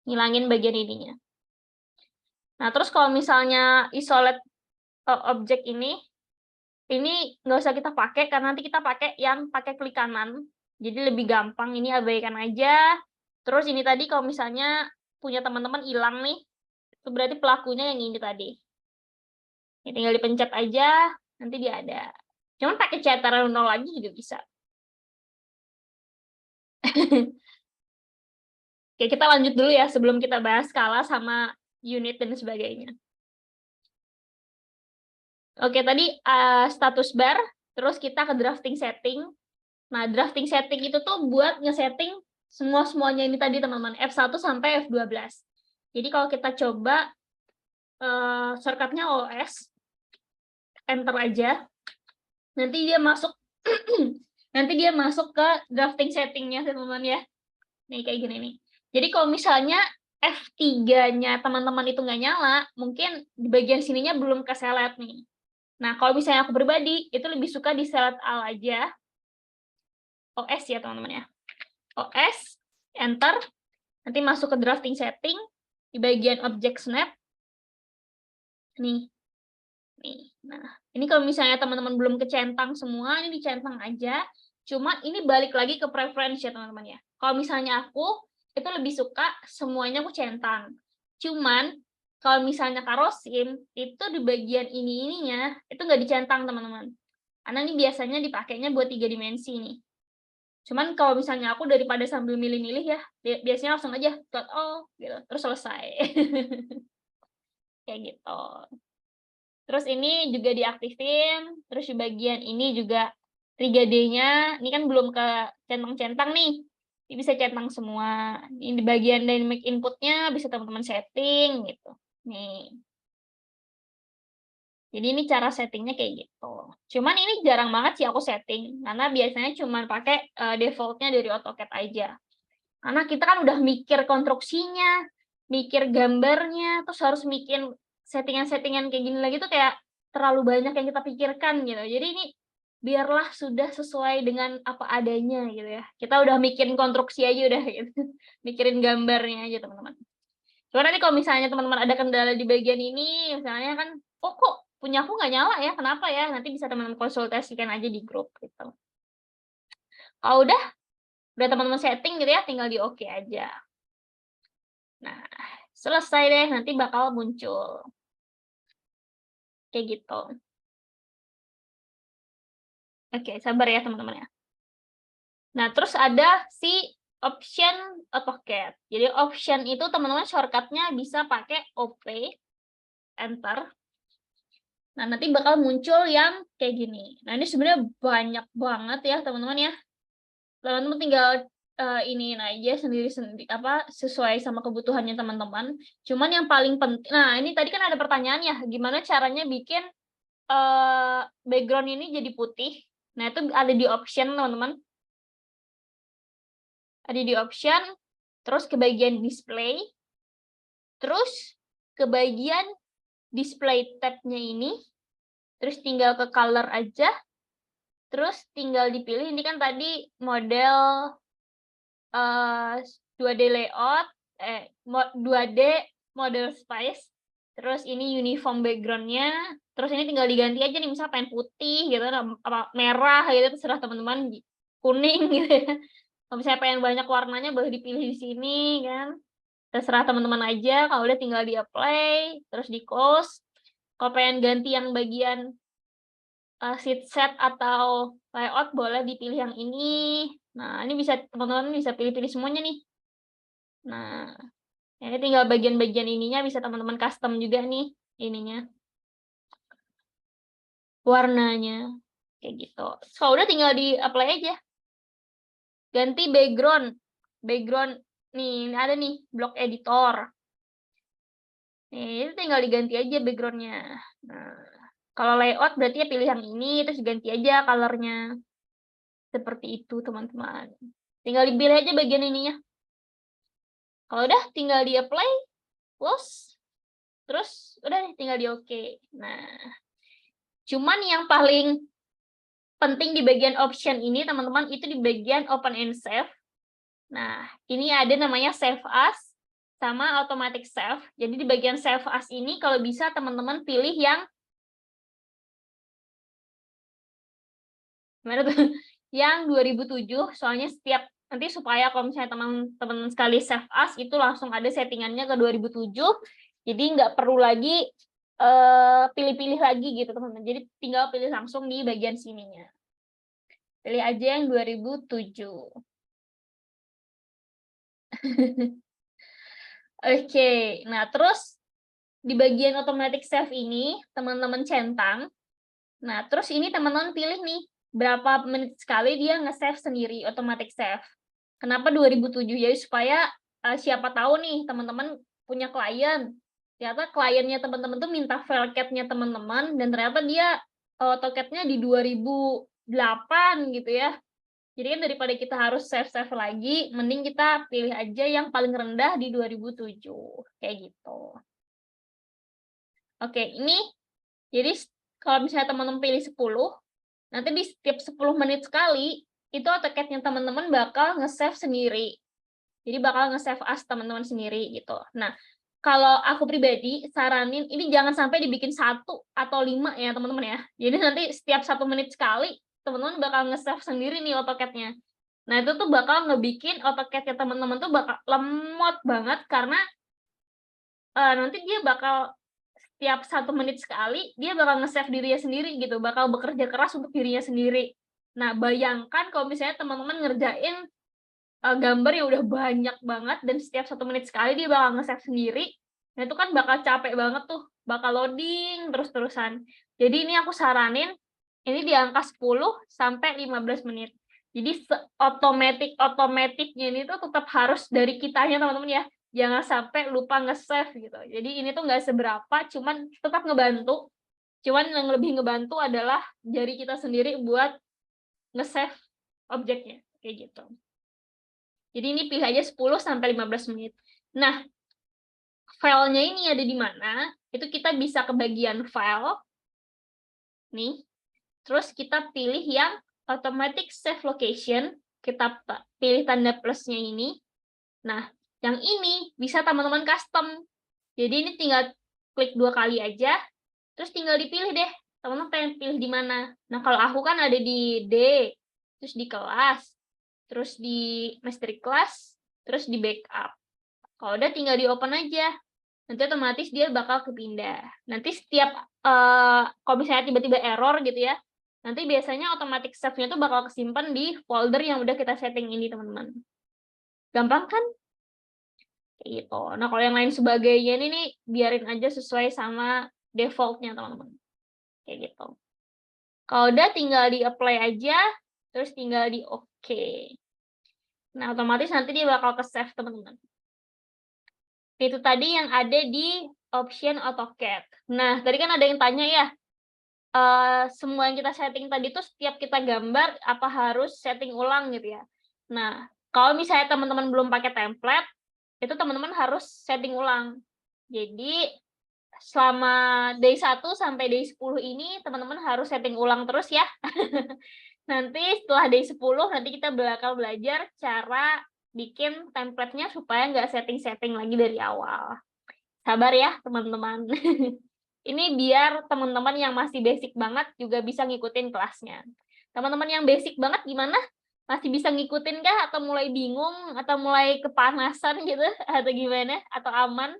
Ngilangin bagian ininya. Nah, terus kalau misalnya isolate objek ini nggak usah kita pakai, karena nanti kita pakai yang pakai klik kanan. Jadi lebih gampang, ini abaikan aja. Terus ini tadi kalau misalnya punya teman-teman hilang nih, itu berarti pelakunya yang ini tadi. Ini tinggal dipencet aja, nanti dia ada. Cuman pakai cetaran 0 lagi juga bisa. Oke, kita lanjut dulu ya sebelum kita bahas skala sama unit dan sebagainya. Oke, tadi status bar, terus kita ke drafting setting. Nah, drafting setting itu tuh buat nge-setting semuanya ini tadi teman-teman, F1 sampai F12. Jadi kalau kita coba shortcut-nya OS, enter aja, nanti dia masuk nanti dia masuk ke drafting setting-nya teman-teman ya. Nih kayak gini nih. Jadi kalau misalnya F3-nya teman-teman itu nggak nyala, mungkin di bagian sininya belum ke-select nih. Nah, kalau misalnya aku pribadi, itu lebih suka di select all aja. OS ya teman-teman ya. OS, enter, nanti masuk ke drafting setting, di bagian object snap. Nih. Nah, ini kalau misalnya teman-teman belum kecentang semua, ini dicentang aja. Cuma ini balik lagi ke preference ya teman-teman ya. Kalau misalnya aku, itu lebih suka semuanya aku centang. Cuman kalau misalnya Karosim itu di bagian ininya itu nggak dicentang teman-teman. Karena ini biasanya dipakainya buat 3 dimensi nih. Cuman kalau misalnya aku daripada sambil milih-milih ya, biasanya langsung aja gitu, terus selesai. Kayak gitu. Terus ini juga diaktifin, terus di bagian ini juga 3D-nya, ini kan belum ke centang-centang nih. Ini bisa centang semua. Ini di bagian dynamic input-nya bisa teman-teman setting gitu. Nih. Jadi ini cara settingnya kayak gitu. Cuman ini jarang banget sih aku setting, karena biasanya cuma pakai default-nya dari AutoCAD aja. Karena kita kan udah mikir konstruksinya, mikir gambarnya, terus harus mikir settingan-settingan kayak gini lagi tuh kayak terlalu banyak yang kita pikirkan gitu. Jadi ini biarlah sudah sesuai dengan apa adanya gitu ya. Kita udah mikirin konstruksi aja udah gitu. Mikirin gambarnya aja teman-teman. Cuma nanti kalau misalnya teman-teman ada kendala di bagian ini, misalnya kan, oh kok punya aku nggak nyala ya, kenapa ya? Nanti bisa teman-teman konsultasikan aja di grup gitu. Kalau udah teman-teman setting gitu ya, tinggal di oke aja. Nah, selesai deh, nanti bakal muncul. Kayak gitu. Oke, sabar ya teman-teman ya. Nah, terus ada si option AutoCAD. Jadi option itu teman-teman shortcut-nya bisa pakai OP, enter. Nah, nanti bakal muncul yang kayak gini. Nah, ini sebenarnya banyak banget ya teman-teman ya. Teman-teman tinggal iniin aja sendiri-sendiri apa sesuai sama kebutuhannya teman-teman. Cuman yang paling penting, nah ini tadi kan ada pertanyaan ya, gimana caranya bikin background ini jadi putih. Nah, itu ada di option teman-teman. Ada di option, terus ke bagian display, terus ke bagian display tab-nya ini, terus tinggal ke color aja, terus tinggal dipilih, ini kan tadi model 2D layout, 2D model space, terus ini uniform background-nya, terus ini tinggal diganti aja nih, misalnya pengen putih gitu, apa merah gitu, terserah teman-teman, kuning gitu ya. Kalau misalnya pengen banyak warnanya boleh dipilih di sini kan. Terserah teman-teman aja, kalau udah tinggal di apply, terus di close. Kalau pengen ganti yang bagian sheet set atau layout boleh dipilih yang ini. Nah, ini bisa teman-teman bisa pilih-pilih semuanya nih. Nah, ini tinggal bagian-bagian ininya bisa teman-teman custom juga nih ininya. Warnanya kayak gitu. Kalau udah tinggal di apply aja. Ganti background. Background nih, ada nih block editor. Nih, itu tinggal diganti aja background-nya. Nah, kalau layout berarti ya pilih yang ini, terus ganti aja color-nya. Seperti itu, teman-teman. Tinggal dipilih aja bagian ininya. Kalau udah, tinggal di apply, close, terus udah tinggal di oke. Nah, cuman yang paling penting di bagian option ini, teman-teman, itu di bagian open and save. Nah, ini ada namanya save as sama automatic save. Jadi di bagian save as ini kalau bisa teman-teman pilih yang gimana tuh? Yang 2007, soalnya setiap nanti supaya kalau misalnya teman-teman sekali save as itu langsung ada settingannya ke 2007. Jadi nggak perlu lagi pilih-pilih lagi gitu, teman-teman. Jadi tinggal pilih langsung di bagian sininya. Pilih aja yang 2007. Oke, nah terus di bagian automatic save ini teman-teman centang. Nah, terus ini teman-teman pilih nih berapa menit sekali dia nge-save sendiri automatic save. Kenapa 2007? Jadi supaya siapa tahu nih teman-teman punya klien. Ternyata kliennya teman-teman tuh minta file CAD-nya teman-teman dan ternyata dia AutoCAD-nya di 2008 gitu ya. Jadi kan daripada kita harus save-save lagi, mending kita pilih aja yang paling rendah di 2007. Kayak gitu. Oke, ini jadi kalau misalnya teman-teman pilih 10, nanti di setiap 10 menit sekali, itu AutoCAD-nya teman-teman bakal nge-save sendiri. Jadi bakal nge-save as teman-teman sendiri gitu. Nah, kalau aku pribadi saranin ini jangan sampai dibikin 1 atau 5 ya teman-teman ya. Jadi nanti setiap 1 menit sekali, teman-teman bakal nge-save sendiri nih AutoCAD-nya. Nah, itu tuh bakal ngebikin AutoCAD-nya teman-teman tuh bakal lemot banget karena nanti dia bakal setiap 1 menit sekali dia bakal nge-save dirinya sendiri gitu, bakal bekerja keras untuk dirinya sendiri. Nah, bayangkan kalau misalnya teman-teman ngerjain gambar yang udah banyak banget dan setiap 1 menit sekali dia bakal nge-save sendiri. Nah, itu kan bakal capek banget tuh, bakal loading terus-terusan. Jadi ini aku saranin ini di angka 10 sampai 15 menit. Jadi otomatiknya ini tuh tetap harus dari kitanya teman-teman ya. Jangan sampai lupa nge-save gitu. Jadi ini tuh nggak seberapa, cuman tetap ngebantu. Cuman yang lebih ngebantu adalah jari kita sendiri buat nge-save objeknya, kayak gitu. Jadi ini pilih aja 10 sampai 15 menit. Nah, filenya ini ada di mana? Itu kita bisa ke bagian file. Nih. Terus kita pilih yang automatic save location. Kita pilih tanda plusnya ini. Nah, yang ini bisa teman-teman custom. Jadi ini tinggal klik 2 kali aja, terus tinggal dipilih deh, teman-teman pengen pilih di mana. Nah, kalau aku kan ada di D, terus di kelas, terus di mastery class, terus di backup. Kalau udah tinggal di open aja, nanti otomatis dia bakal kepindah. Nanti setiap, kalau misalnya tiba-tiba error gitu ya, nanti biasanya automatic save-nya tuh bakal kesimpan di folder yang udah kita setting ini, teman-teman. Gampang kan? Kayak gitu. Nah, kalau yang lain sebagainya ini nih, biarin aja sesuai sama default-nya, teman-teman. Kayak gitu. Kalau udah tinggal di apply aja, terus tinggal di OK. Nah, otomatis nanti dia bakal ke-save, teman-teman. Itu tadi yang ada di option AutoCAD. Nah, tadi kan ada yang tanya ya, semua yang kita setting tadi tuh setiap kita gambar, apa harus setting ulang gitu ya. Nah, kalau misalnya teman-teman belum pakai template, itu teman-teman harus setting ulang. Jadi, selama day 1 sampai day 10 ini, teman-teman harus setting ulang terus ya. Nanti setelah day 10, nanti kita bakal belajar cara bikin template-nya supaya nggak setting-setting lagi dari awal. Sabar ya, teman-teman. Ini biar teman-teman yang masih basic banget juga bisa ngikutin kelasnya. Teman-teman yang basic banget gimana? Masih bisa ngikutin kah? Atau mulai bingung? Atau mulai kepanasan gitu? Atau gimana? Atau aman?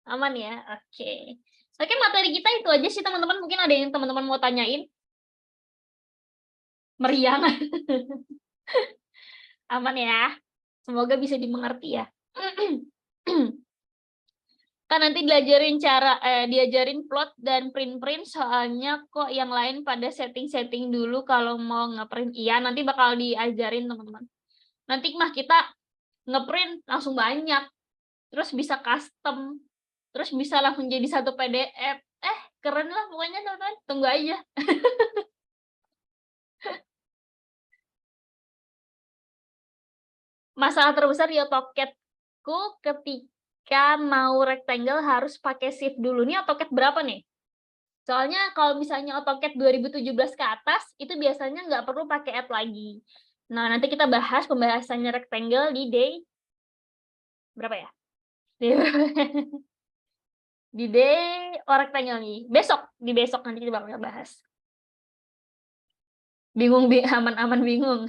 Aman ya? Oke. Oke, materi kita itu aja sih teman-teman. Mungkin ada yang teman-teman mau tanyain? Meriang. Aman ya? Semoga bisa dimengerti ya. Kan nanti diajarin plot dan print soalnya kok yang lain pada setting-setting dulu kalau mau ngeprint. Iya, nanti bakal diajarin teman-teman. Nanti mah kita ngeprint langsung banyak, terus bisa custom, terus bisa langsung jadi satu PDF. Keren lah pokoknya teman-teman, tunggu aja. Masalah terbesar di AutoCAD-ku ketika mau rectangle harus pakai shift dulu. Ini AutoCAD berapa nih? Soalnya kalau misalnya AutoCAD 2017 ke atas, itu biasanya nggak perlu pakai add lagi. Nah, nanti kita bahas pembahasannya rectangle di day berapa ya? Di day rectangle nih. Di besok nanti kita bakal bahas. Bingung, aman-aman bingung.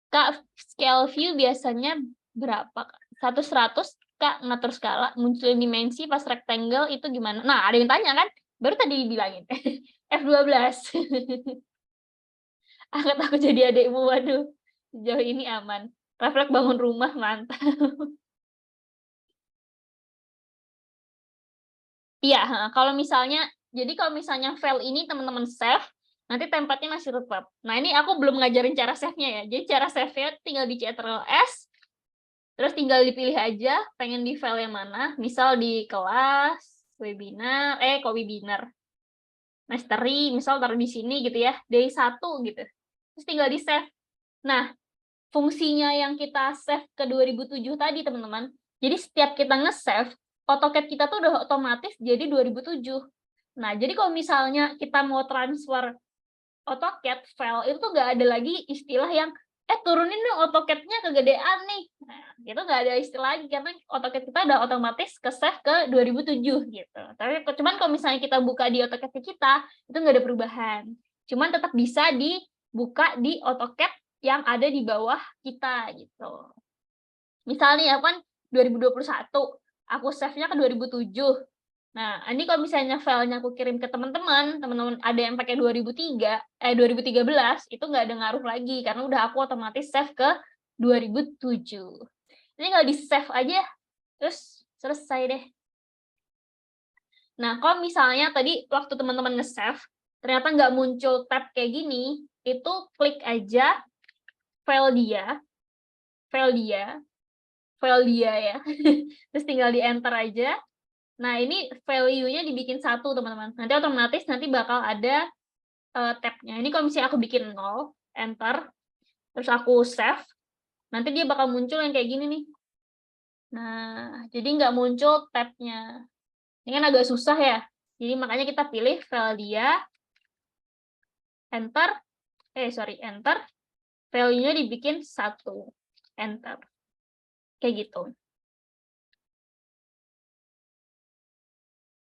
Kak, scale view biasanya berapa? 1/100, Kak, ngatur skala, munculin dimensi pas rectangle itu gimana? Nah, ada yang tanya kan? Baru tadi dibilangin. F12. Angkat aku jadi adekmu, waduh. Sejauh ini aman. Refleks bangun rumah, mantap. Iya, kalau misalnya, jadi kalau misalnya file ini teman-teman save, nanti tempatnya masih tetap. Nah, ini aku belum ngajarin cara save-nya ya. Jadi cara save-nya tinggal di Ctrl+S, terus tinggal dipilih aja pengen di file yang mana. Misal di kelas, webinar, kok webinar. Mastery, misal taruh di sini gitu ya, day 1 gitu. Terus tinggal di save. Nah, fungsinya yang kita save ke 2007 tadi, teman-teman. Jadi setiap kita nge-save, AutoCAD kita tuh udah otomatis jadi 2007. Nah, jadi kalau misalnya kita mau transfer AutoCAD file, itu tuh nggak ada lagi istilah yang, turunin dong AutoCAD-nya kegedean nih. Nah, itu nggak ada istilah lagi, karena AutoCAD kita udah otomatis ke-save ke 2007 gitu. Tapi cuman kalau misalnya kita buka di AutoCAD kita, itu nggak ada perubahan. Cuman tetap bisa dibuka di AutoCAD yang ada di bawah kita gitu. Misalnya ya kan 2021. Aku save-nya ke 2007. Nah, ini kalau misalnya filenya aku kirim ke teman-teman ada yang pakai 2013, itu nggak ada ngaruh lagi, karena udah aku otomatis save ke 2007. Ini kalau di-save aja, terus selesai deh. Nah, kalau misalnya tadi waktu teman-teman nge-save, ternyata nggak muncul tab kayak gini, itu klik aja file dia ya. Terus tinggal di-enter aja. Nah, ini value-nya dibikin 1, teman-teman. Nanti otomatis bakal ada tab-nya. Ini kalau misalnya aku bikin 0, enter, terus aku save, nanti dia bakal muncul yang kayak gini nih. Nah, jadi nggak muncul tab-nya. Ini kan agak susah ya. Jadi makanya kita pilih file dia, enter, enter, value-nya dibikin 1, enter. Kayak gitu.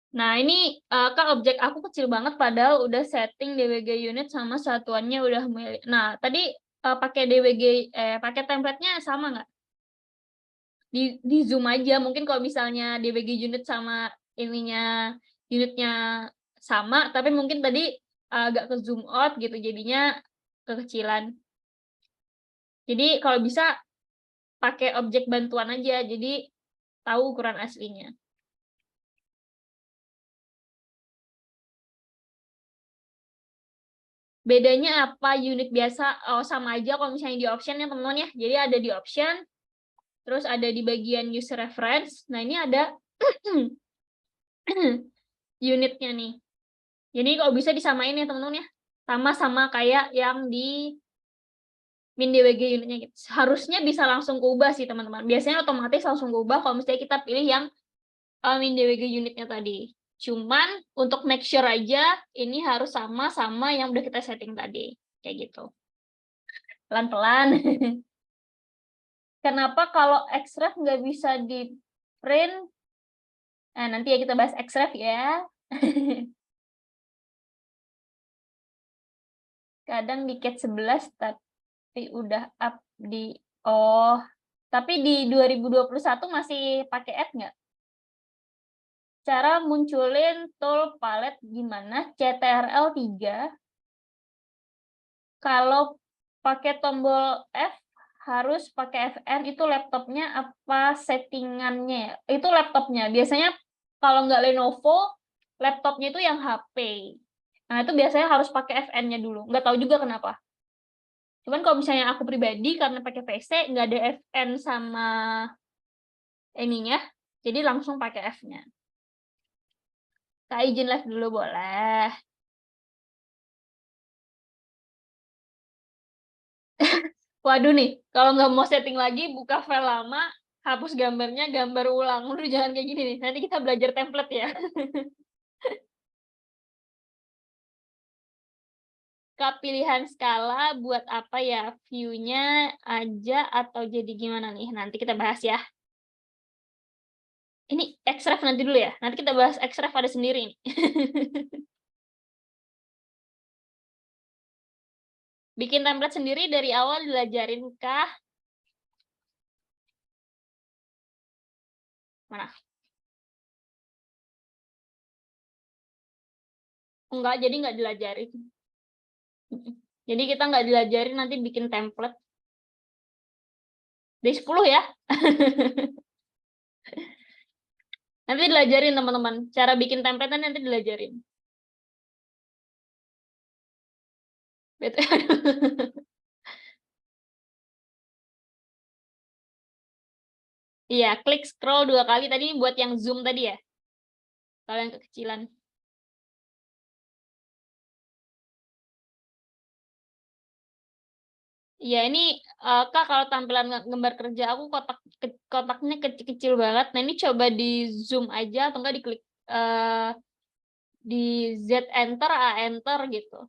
Nah, ini Kak, objek aku kecil banget padahal udah setting DWG unit sama satuannya udah milih. Nah, tadi pakai pakai template-nya sama nggak? Di zoom aja, mungkin kalau misalnya DWG unit sama unitnya sama, tapi mungkin tadi agak ke zoom out gitu, jadinya kekecilan. Jadi kalau bisa pakai objek bantuan aja, jadi tahu ukuran aslinya. Bedanya apa unit biasa? Oh, sama aja kalau misalnya di option ya teman-teman ya. Jadi ada di option, terus ada di bagian user reference. Nah, ini ada unitnya nih. Jadi kalau bisa disamain ya teman-teman ya. Sama-sama kayak yang di MinDWG unitnya gitu. Harusnya bisa langsung keubah sih teman-teman. Biasanya otomatis langsung keubah kalau misalnya kita pilih yang MinDWG unitnya tadi. Cuman untuk make sure aja ini harus sama-sama yang udah kita setting tadi. Kayak gitu. Pelan-pelan. Kenapa kalau Xref nggak bisa di print? Nah, nanti ya kita bahas Xref ya. Kadang di cat 11 tapi udah up di tapi di 2021 masih pakai add nggak? Cara munculin tool palette gimana? CTRL 3. Kalau pakai tombol F harus pakai FN, itu laptopnya apa settingannya? Itu laptopnya. Biasanya kalau nggak Lenovo, laptopnya itu yang HP. Nah, itu biasanya harus pakai FN-nya dulu. Nggak tahu juga kenapa. Cuman kalau misalnya aku pribadi, karena pakai PC, nggak ada FN sama ininya, jadi langsung pakai F-nya. Kak, izin live dulu boleh. Waduh nih, kalau nggak mau setting lagi, buka file lama, hapus gambarnya, gambar ulang. Udah jangan kayak gini nih, nanti kita belajar template ya. Kak, pilihan skala buat apa ya? View-nya aja atau jadi gimana nih? Nanti kita bahas ya. Ini Xref nanti dulu ya. Nanti kita bahas Xref ada sendiri nih. Bikin template sendiri dari awal diajarin kah? Mana? Enggak, jadi nggak diajarin. Jadi kita nggak diajarin nanti bikin template. Dari 10 ya. Nanti diajarin teman-teman. Cara bikin template nanti diajarin. Iya, klik scroll 2 kali tadi buat yang zoom tadi ya. Kalau yang kekecilan. Iya, ini Kak, kalau tampilan gambar kerja aku kotaknya kecil-kecil banget. Nah, ini coba di zoom aja atau enggak diklik di Z enter, A enter gitu.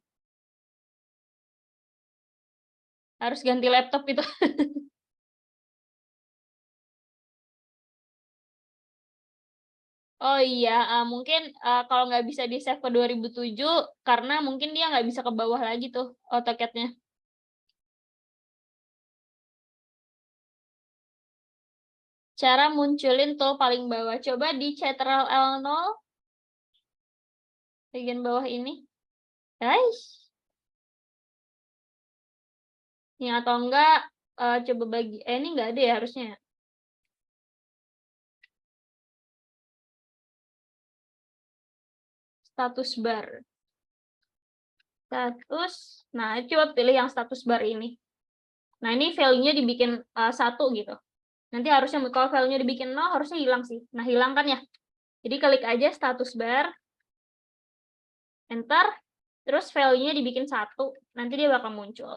Harus ganti laptop itu. Oh iya, mungkin kalau nggak bisa di save ke 2007 karena mungkin dia nggak bisa ke bawah lagi tuh AutoCAD-nya. Cara munculin tool paling bawah. Coba di Ctrl L0 bagian bawah ini. Guys. Ini atau enggak coba bagi ini enggak ada ya harusnya. Status bar. Status. Nah, coba pilih yang status bar ini. Nah, ini value-nya dibikin 1 gitu. Nanti harusnya kalau value-nya dibikin 0 harusnya hilang sih. Nah, hilang kan ya. Jadi klik aja status bar. Enter. Terus value-nya dibikin 1. Nanti dia bakal muncul.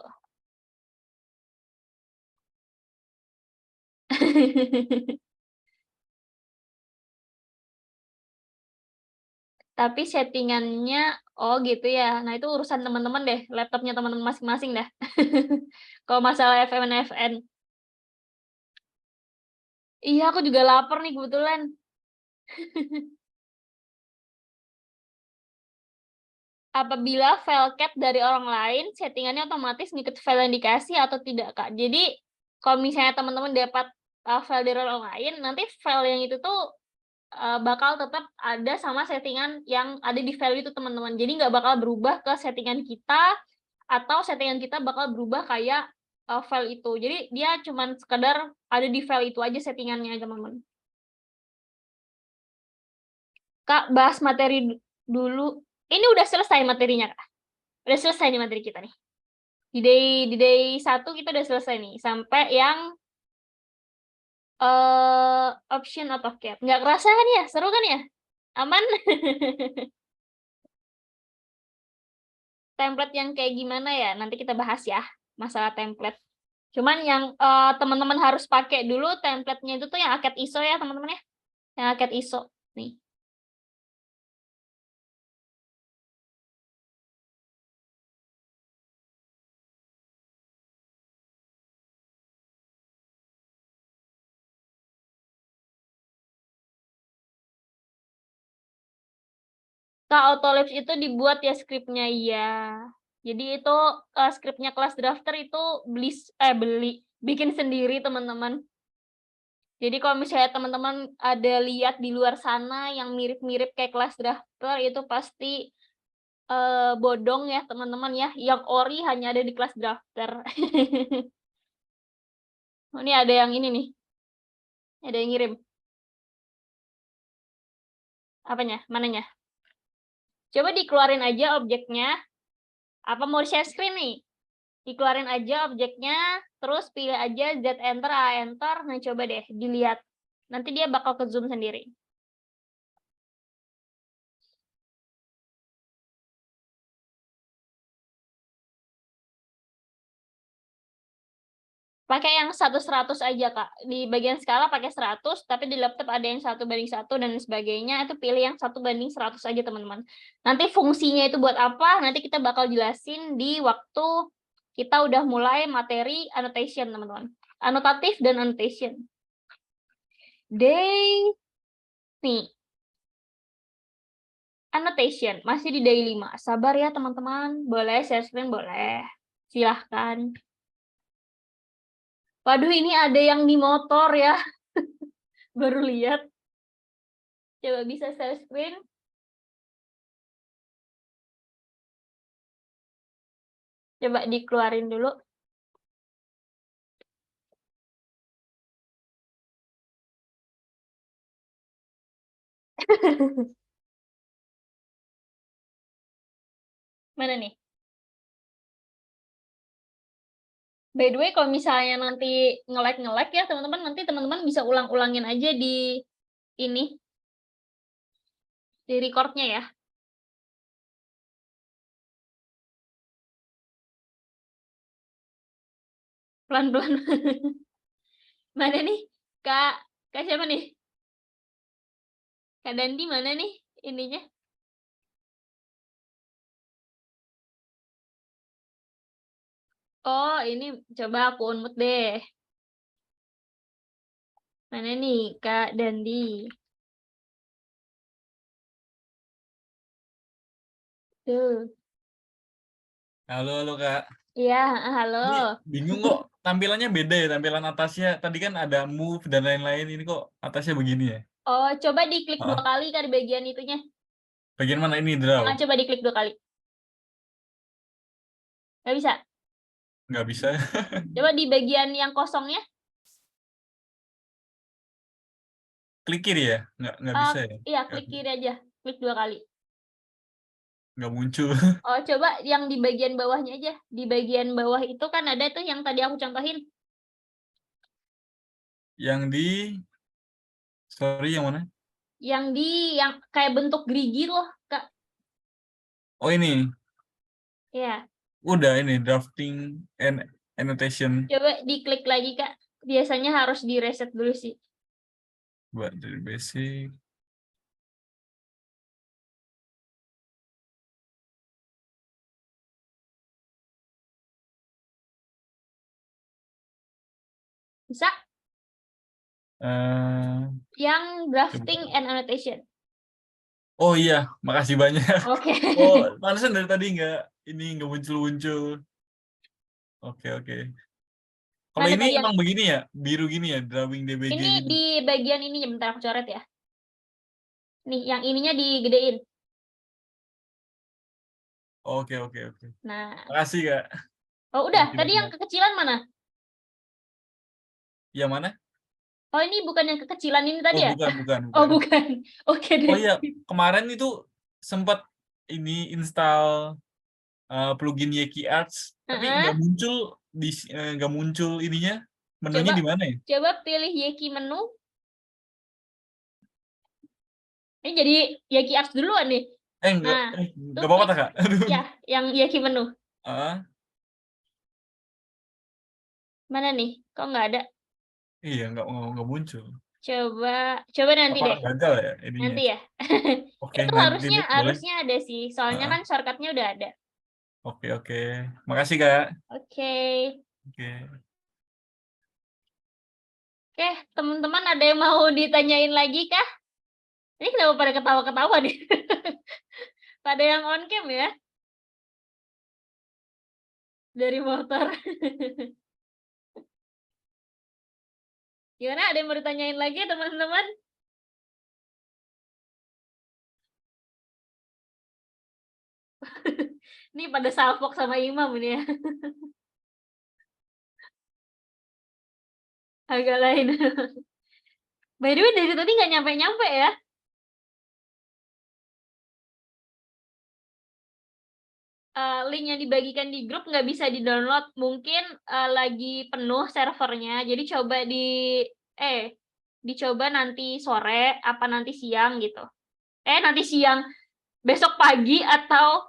Tapi settingannya, oh gitu ya. Nah, itu urusan teman-teman deh. Laptopnya teman-teman masing-masing dah. Kalau masalah FN. Iya, aku juga lapar nih kebetulan. Apabila file cat dari orang lain, settingannya otomatis ngikut file yang dikasih atau tidak, Kak. Jadi, kalau misalnya teman-teman dapat file dari orang lain, nanti file yang itu tuh bakal tetap ada sama settingan yang ada di file itu, teman-teman. Jadi, nggak bakal berubah ke settingan kita, atau settingan kita bakal berubah kayak file itu. Jadi, dia cuma sekedar ada di file itu aja settingannya, teman-teman. Kak, bahas materi dulu. Ini udah selesai materinya, Kak. Udah selesai nih materi kita nih. Di day 1 kita udah selesai nih. Sampai yang option AutoCAD. Nggak kerasa kan ya? Seru kan ya? Aman? Template yang kayak gimana ya? Nanti kita bahas ya, masalah template. Cuman yang teman-teman harus pakai dulu template-nya itu tuh yang AutoCAD ISO ya, teman-teman ya. Yang AutoCAD ISO. Nih. Kak, Autolips itu dibuat ya skripnya, iya. Jadi itu skripnya kelas drafter itu bikin sendiri, teman-teman. Jadi kalau misalnya teman-teman ada lihat di luar sana yang mirip-mirip kayak kelas drafter, itu pasti bodong ya, teman-teman ya. Yang ori hanya ada di kelas drafter. Oh, ini ada yang ini nih. Ada yang ngirim. Apanya? Mananya? Coba dikeluarin aja objeknya. Apa mau share screen nih? Dikeluarin aja objeknya, terus pilih aja Z enter, A enter. Nah, coba deh dilihat. Nanti dia bakal ke zoom sendiri. Pakai yang 1:100 aja, Kak. Di bagian skala pakai 100, tapi di laptop ada yang 1:1 dan sebagainya. Itu pilih yang 1:100 aja, teman-teman. Nanti fungsinya itu buat apa? Nanti kita bakal jelasin di waktu kita udah mulai materi annotation, teman-teman. Anotatif dan annotation. Day nih. Annotation, masih di day 5. Sabar ya, teman-teman. Boleh share screen, boleh. Silahkan. Waduh, ini ada yang di motor ya. Baru lihat. Coba bisa share screen. Coba dikeluarin dulu. Mana nih? By the way, kalau misalnya nanti nge-lag ya, teman-teman, nanti teman-teman bisa ulang-ulangin aja di ini. Di recordnya ya. Pelan-pelan. Mana nih? Kak siapa nih? Kak Dandi mana nih ininya? Oh, ini coba aku unmute deh. Mana nih, Kak Dandi? Tuh. Halo Kak. Iya, halo. Ini bingung kok tampilannya beda ya, tampilan atasnya. Tadi kan ada move dan lain-lain, ini kok atasnya begini ya? Oh, coba diklik 2 Ah, kali kan di bagian itunya. bagian mana ini draw? Coba diklik 2 kali. Nggak bisa. Nggak bisa. Coba di bagian yang kosongnya, Klik kiri ya? Nggak bisa ya? iya klik kiri aja. Klik 2 kali. Nggak muncul. Oh, coba yang di bagian bawahnya aja. Di bagian bawah itu kan ada tuh yang tadi aku contohin. Yang di, sorry yang mana? Yang kayak bentuk gerigi loh, Kak. Oh ini, Ya, udah ini drafting and annotation. coba diklik lagi, Kak. Biasanya harus di reset dulu sih. Buat dari basic. Bisa? eh Yang drafting Coba. and annotation. Oh iya, makasih banyak. Oke. Oh, pantesan dari tadi nggak muncul-muncul. Oke, oke. Kalau Mana ini tadi yang emang begini ya, biru gini ya, drawing DBG ini gini. di bagian ini, bentar aku coret ya. Nih, yang ininya digedein. Oke, oke, oke. Nah, Makasih Kak. oh udah, Thank you tadi yang banyak. kekecilan mana? Yang mana? Oh, ini bukan yang kekecilan ini Oh, tadi ya? bukan, bukan, Oh, bukan. bukan. Oke Oh deh. iya, kemarin itu sempat ini install plugin Yeki Arts, tapi Heeh. nggak muncul ininya, menunya Coba di mana ya? coba pilih Yeki menu. Ini jadi Yaki Apps duluan nih. Nah, tuh Nggak apa-apa klik tak, Kak? Aduh. ya yang Yaki menu. Ah, Mana nih? Kok nggak ada? iya, nggak muncul. Coba coba nanti Apa deh. gagal ya ininya? Nanti ya. Oke, Itu nanti harusnya delete boleh? harusnya ada sih. Soalnya Ah, kan shortcut-nya udah ada. oke, oke. Makasih, Kak. Oke. Oke. Oke, teman-teman ada yang mau ditanyain lagi kah? Ini kenapa pada ketawa-ketawa nih? Pada yang on cam ya dari motor. Gimana? Ada yang mau ditanyain lagi teman-teman? Ini pada salfok sama Imam ini ya. Agak lain. By the way, dari tadi nggak nyampe-nyampe ya. Link yang dibagikan di grup nggak bisa di-download. Mungkin lagi penuh servernya. Jadi dicoba nanti sore, apa nanti siang gitu. Nanti siang, besok pagi atau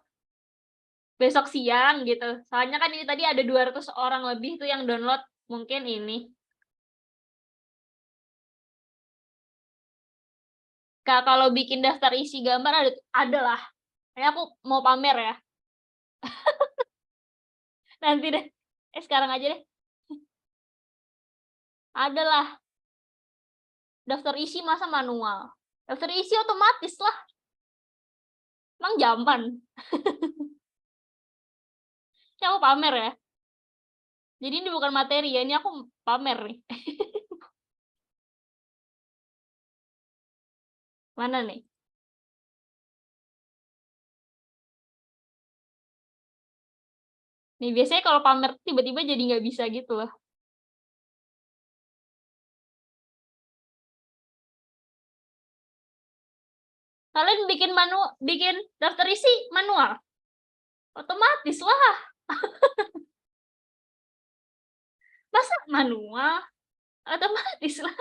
besok siang gitu. Soalnya kan ini tadi ada 200 orang lebih tuh yang download. Mungkin ini. Kak, kalau bikin daftar isi gambar ada lah. Ini aku mau pamer ya. Nanti deh. Sekarang aja deh. Ada lah. Daftar isi masa manual? Daftar isi otomatis lah. Emang jamban. Ini aku pamer ya. Jadi ini bukan materi ya, ini aku pamer nih. Mana nih? Nih biasanya kalau pamer tiba-tiba jadi nggak bisa gitu loh. Kalian bikin daftar isi manual? Otomatis lah. Masa manual? Otomatis lah.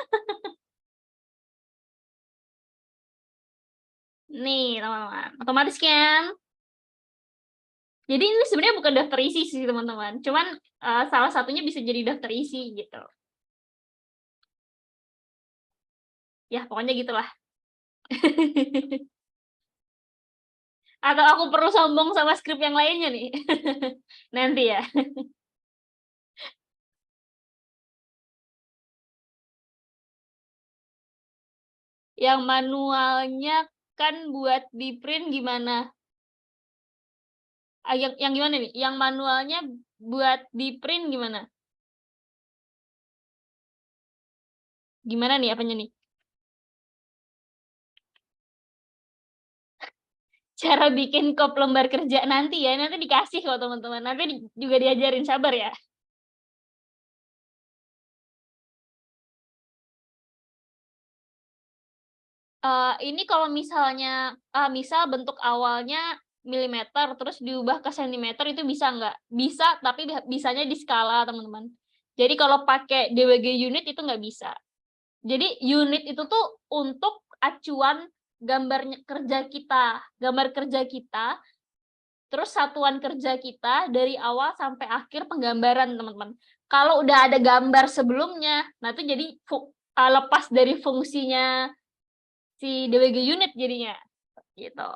Nih, teman-teman. Otomatis kan? Jadi ini sebenarnya bukan daftar isi sih, teman-teman. Cuman salah satunya bisa jadi daftar isi gitu. Ya, pokoknya gitulah. Atau aku perlu sombong sama skrip yang lainnya nih? Nanti ya. Yang manualnya kan buat di print gimana? Yang gimana nih? Yang manualnya buat di print gimana? Gimana nih apanya nih? Cara bikin kop lembar kerja nanti ya, nanti dikasih kok teman-teman. Nanti juga diajarin, sabar ya. Ini kalau misalnya, misal bentuk awalnya milimeter, terus diubah ke sentimeter itu bisa nggak? Bisa, tapi bisanya di skala teman-teman. Jadi kalau pakai DWG unit itu nggak bisa. Jadi unit itu tuh untuk acuan gambar kerja kita, terus satuan kerja kita dari awal sampai akhir penggambaran teman-teman. Kalau udah ada gambar sebelumnya, nah itu jadi lepas dari fungsinya si DWG unit jadinya gitu.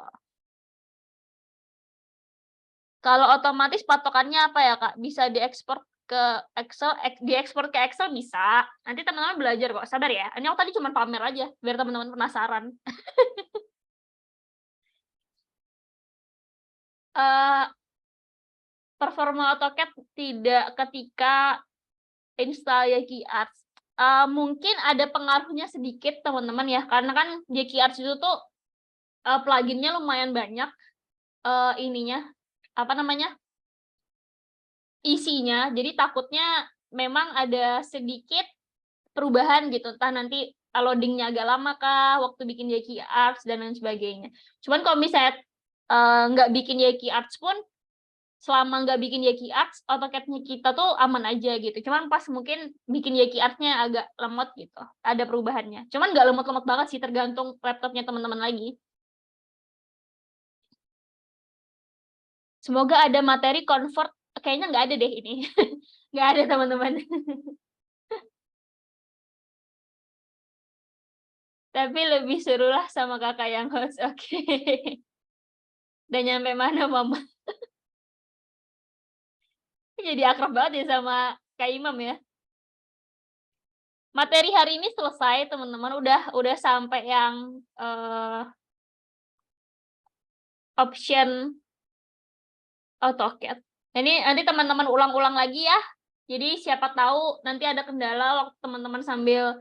Kalau otomatis patokannya apa ya Kak? Bisa diekspor ke Excel, diekspor ke Excel bisa. Nanti teman-teman belajar kok, sabar ya. Ini aku tadi cuma pamer aja biar teman-teman penasaran. Performa AutoCAD tidak ketika install Yaki Arts. Mungkin ada pengaruhnya sedikit teman-teman ya, karena kan Yaki Arts itu tuh pluginnya lumayan banyak, ininya apa namanya, isinya. Jadi takutnya memang ada sedikit perubahan gitu, entah nanti loadingnya agak lama kah, waktu bikin Yaki Arts dan lain sebagainya. Cuman kalau misalnya nggak bikin Yaki Arts pun, selama nggak bikin Yaki Arts, AutoCAD-nya kita tuh aman aja gitu. Cuman pas mungkin bikin Yaki Arts-nya agak lemot gitu, ada perubahannya. Cuman nggak lemot-lemot banget sih, tergantung laptopnya teman-teman lagi. Semoga ada materi convert, kayaknya nggak ada deh ini. Nggak ada teman-teman. Tapi lebih serulah sama kakak yang host, oke. Udah nyampe mana mama? Jadi akrab banget ya sama Kak Imam ya. Materi hari ini selesai teman-teman, udah sampai yang option AutoCAD. Ini nanti teman-teman ulang-ulang lagi ya. Jadi siapa tahu nanti ada kendala waktu teman-teman sambil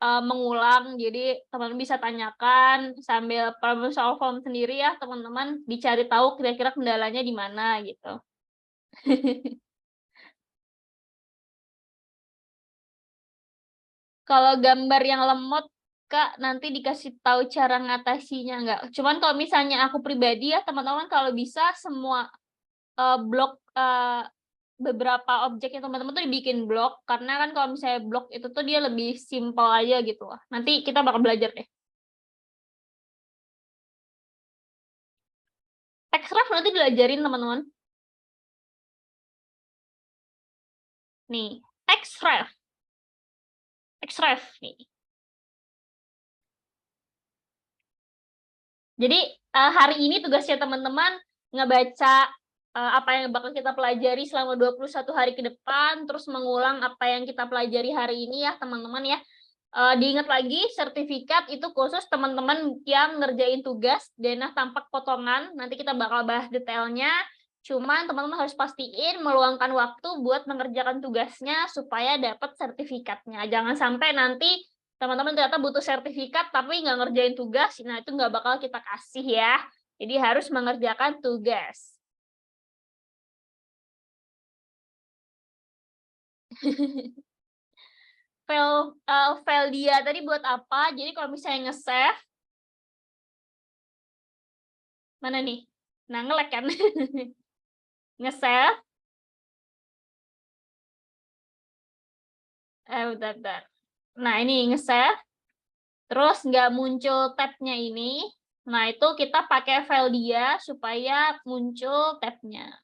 mengulang. Jadi teman-teman bisa tanyakan sambil problem solve sendiri ya teman-teman, dicari tahu kira-kira kendalanya di mana gitu. Kalau gambar yang lemot, Kak, nanti dikasih tahu cara ngatasinya nggak? Cuman kalau misalnya aku pribadi ya, teman-teman kalau bisa semua blok beberapa objek yang teman-teman tuh dibikin blok, karena kan kalau misalnya blok itu tuh dia lebih simpel aja gitu lah. Nanti kita bakal belajar deh. Textgraph nanti diajarin teman-teman. Nih, Textgraph. Textgraph nih. Jadi hari ini tugasnya teman-teman ngebaca apa yang bakal kita pelajari selama 21 hari ke depan, terus mengulang apa yang kita pelajari hari ini ya teman-teman ya. Diingat lagi, sertifikat itu khusus teman-teman yang ngerjain tugas denah tampak potongan, nanti kita bakal bahas detailnya. Cuman teman-teman harus pastiin meluangkan waktu buat mengerjakan tugasnya supaya dapat sertifikatnya. Jangan sampai nanti teman-teman ternyata butuh sertifikat tapi nggak ngerjain tugas, nah itu nggak bakal kita kasih ya. Jadi harus mengerjakan tugas. File dia tadi buat apa? Jadi kalau misalnya nge-save, mana nih? Nah, nge-lag kan? Nge-save, bentar. Nah, ini nge-save, terus nggak muncul tab-nya ini. Nah, itu kita pakai file dia supaya muncul tab-nya.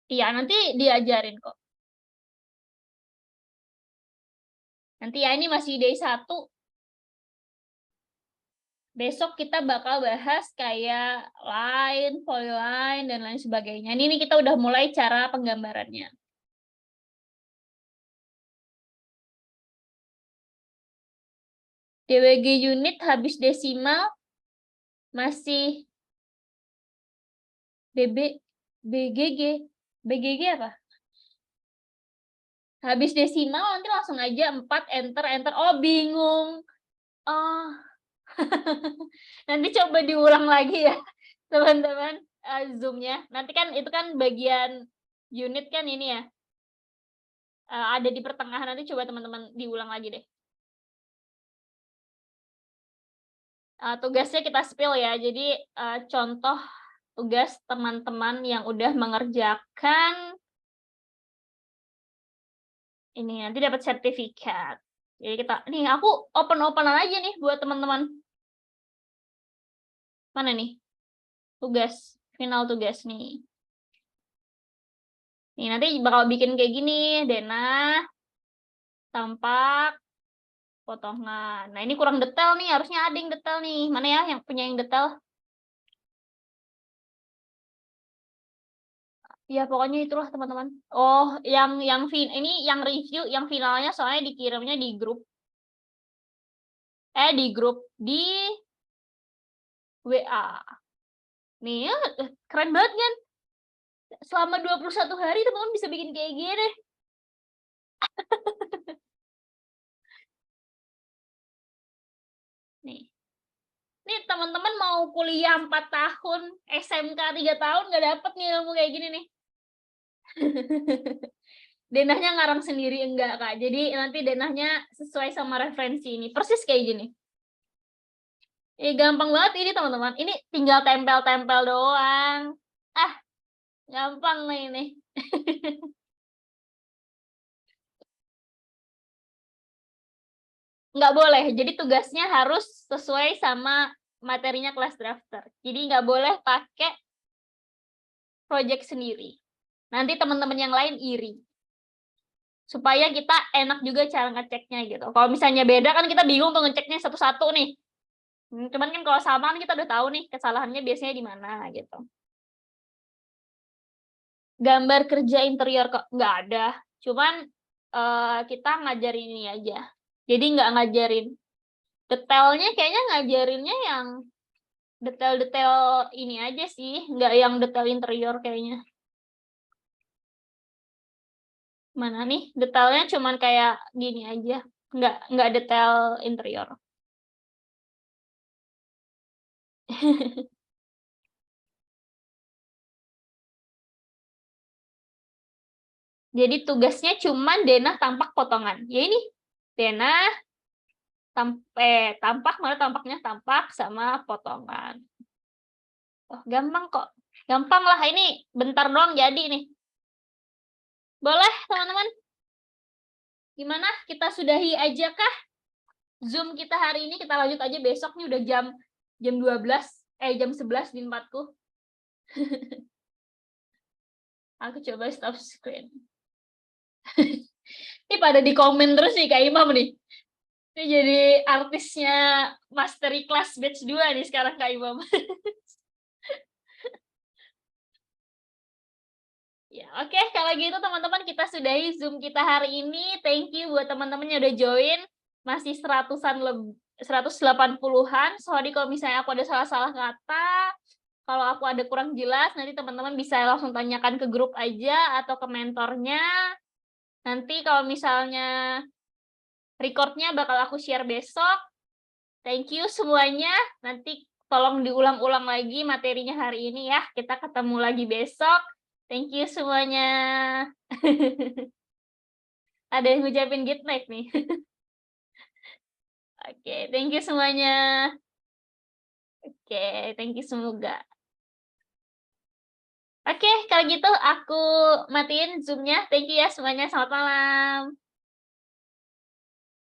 Iya, nanti diajarin kok. Nanti ya, ini masih day 1. Besok kita bakal bahas kayak line, polyline, dan lain sebagainya. Ini kita udah mulai cara penggambarannya. DWG unit habis desimal masih BB. BGG apa? Habis desimal nanti langsung aja 4 enter. Oh, bingung. Oh. Nanti coba diulang lagi ya, teman-teman, Zoom-nya. Nanti kan itu kan bagian unit kan ini ya. Ada di pertengahan, nanti coba teman-teman diulang lagi deh. Tugasnya kita spill ya. Jadi contoh tugas teman-teman yang udah mengerjakan ini nanti dapat sertifikat. Jadi kita nih aku open-openan aja nih buat teman-teman. Mana nih? Tugas, final tugas nih. Nih nanti bakal bikin kayak gini, Dena, tampak, potongan. Nah, ini kurang detail nih, harusnya ada yang detail nih. Mana ya yang punya yang detail? Ya, pokoknya itulah teman-teman. Oh, ini yang review, yang finalnya soalnya dikirimnya di grup. Di WA. Nih, keren banget kan? Selama 21 hari teman-teman bisa bikin kayak gini. Nih teman-teman mau kuliah 4 tahun, SMK 3 tahun nggak dapet nih ilmu kayak gini nih. Denahnya ngarang sendiri enggak, Kak. Jadi nanti denahnya sesuai sama referensi ini. Persis kayak gini. Gampang banget ini, teman-teman. Ini tinggal tempel-tempel doang. Gampang nih ini. Nggak boleh. Jadi tugasnya harus sesuai sama materinya kelas drafter. Jadi nggak boleh pakai project sendiri. Nanti teman-teman yang lain iri. Supaya kita enak juga cara ngeceknya gitu. Kalau misalnya beda kan kita bingung tuh ngeceknya satu-satu nih. Cuman kan kalau sama kan kita udah tahu nih kesalahannya biasanya di mana gitu. Gambar kerja interior kok nggak ada. Cuman kita ngajarin ini aja. Jadi nggak ngajarin detailnya, kayaknya ngajarinnya yang detail-detail ini aja sih, nggak yang detail interior kayaknya. Mana nih detailnya cuman kayak gini aja, nggak detail interior. Jadi tugasnya cuman denah tampak potongan. Ya ini denah tampak, mana tampaknya tampak sama potongan. Oh, gampang kok. Gampang lah, ini bentar doang jadi nih. Boleh teman-teman? Gimana? Kita sudahi aja kah Zoom kita hari ini? Kita lanjut aja besok nih, udah jam 12, jam 11 di tempatku. Aku coba stop screen. Ini pada di komen terus nih Kak Imam nih. Ini jadi artisnya Mastery Class Batch 2 nih sekarang Kak Imam. Ya, oke. Kalau gitu teman-teman kita sudahi Zoom kita hari ini. Thank you buat teman-teman yang udah join. Masih 180-an. Sorry kalau misalnya aku ada salah-salah kata. Kalau aku ada kurang jelas, nanti teman-teman bisa langsung tanyakan ke grup aja atau ke mentornya. Nanti kalau misalnya recordnya bakal aku share besok. Thank you semuanya. Nanti tolong diulang-ulang lagi materinya hari ini ya. Kita ketemu lagi besok. Thank you semuanya. Ada yang ngucapin good night nih. Oke, thank you semuanya. Oke, thank you semoga. Oke, kalau gitu aku matiin Zoom-nya. Thank you ya semuanya. Selamat malam.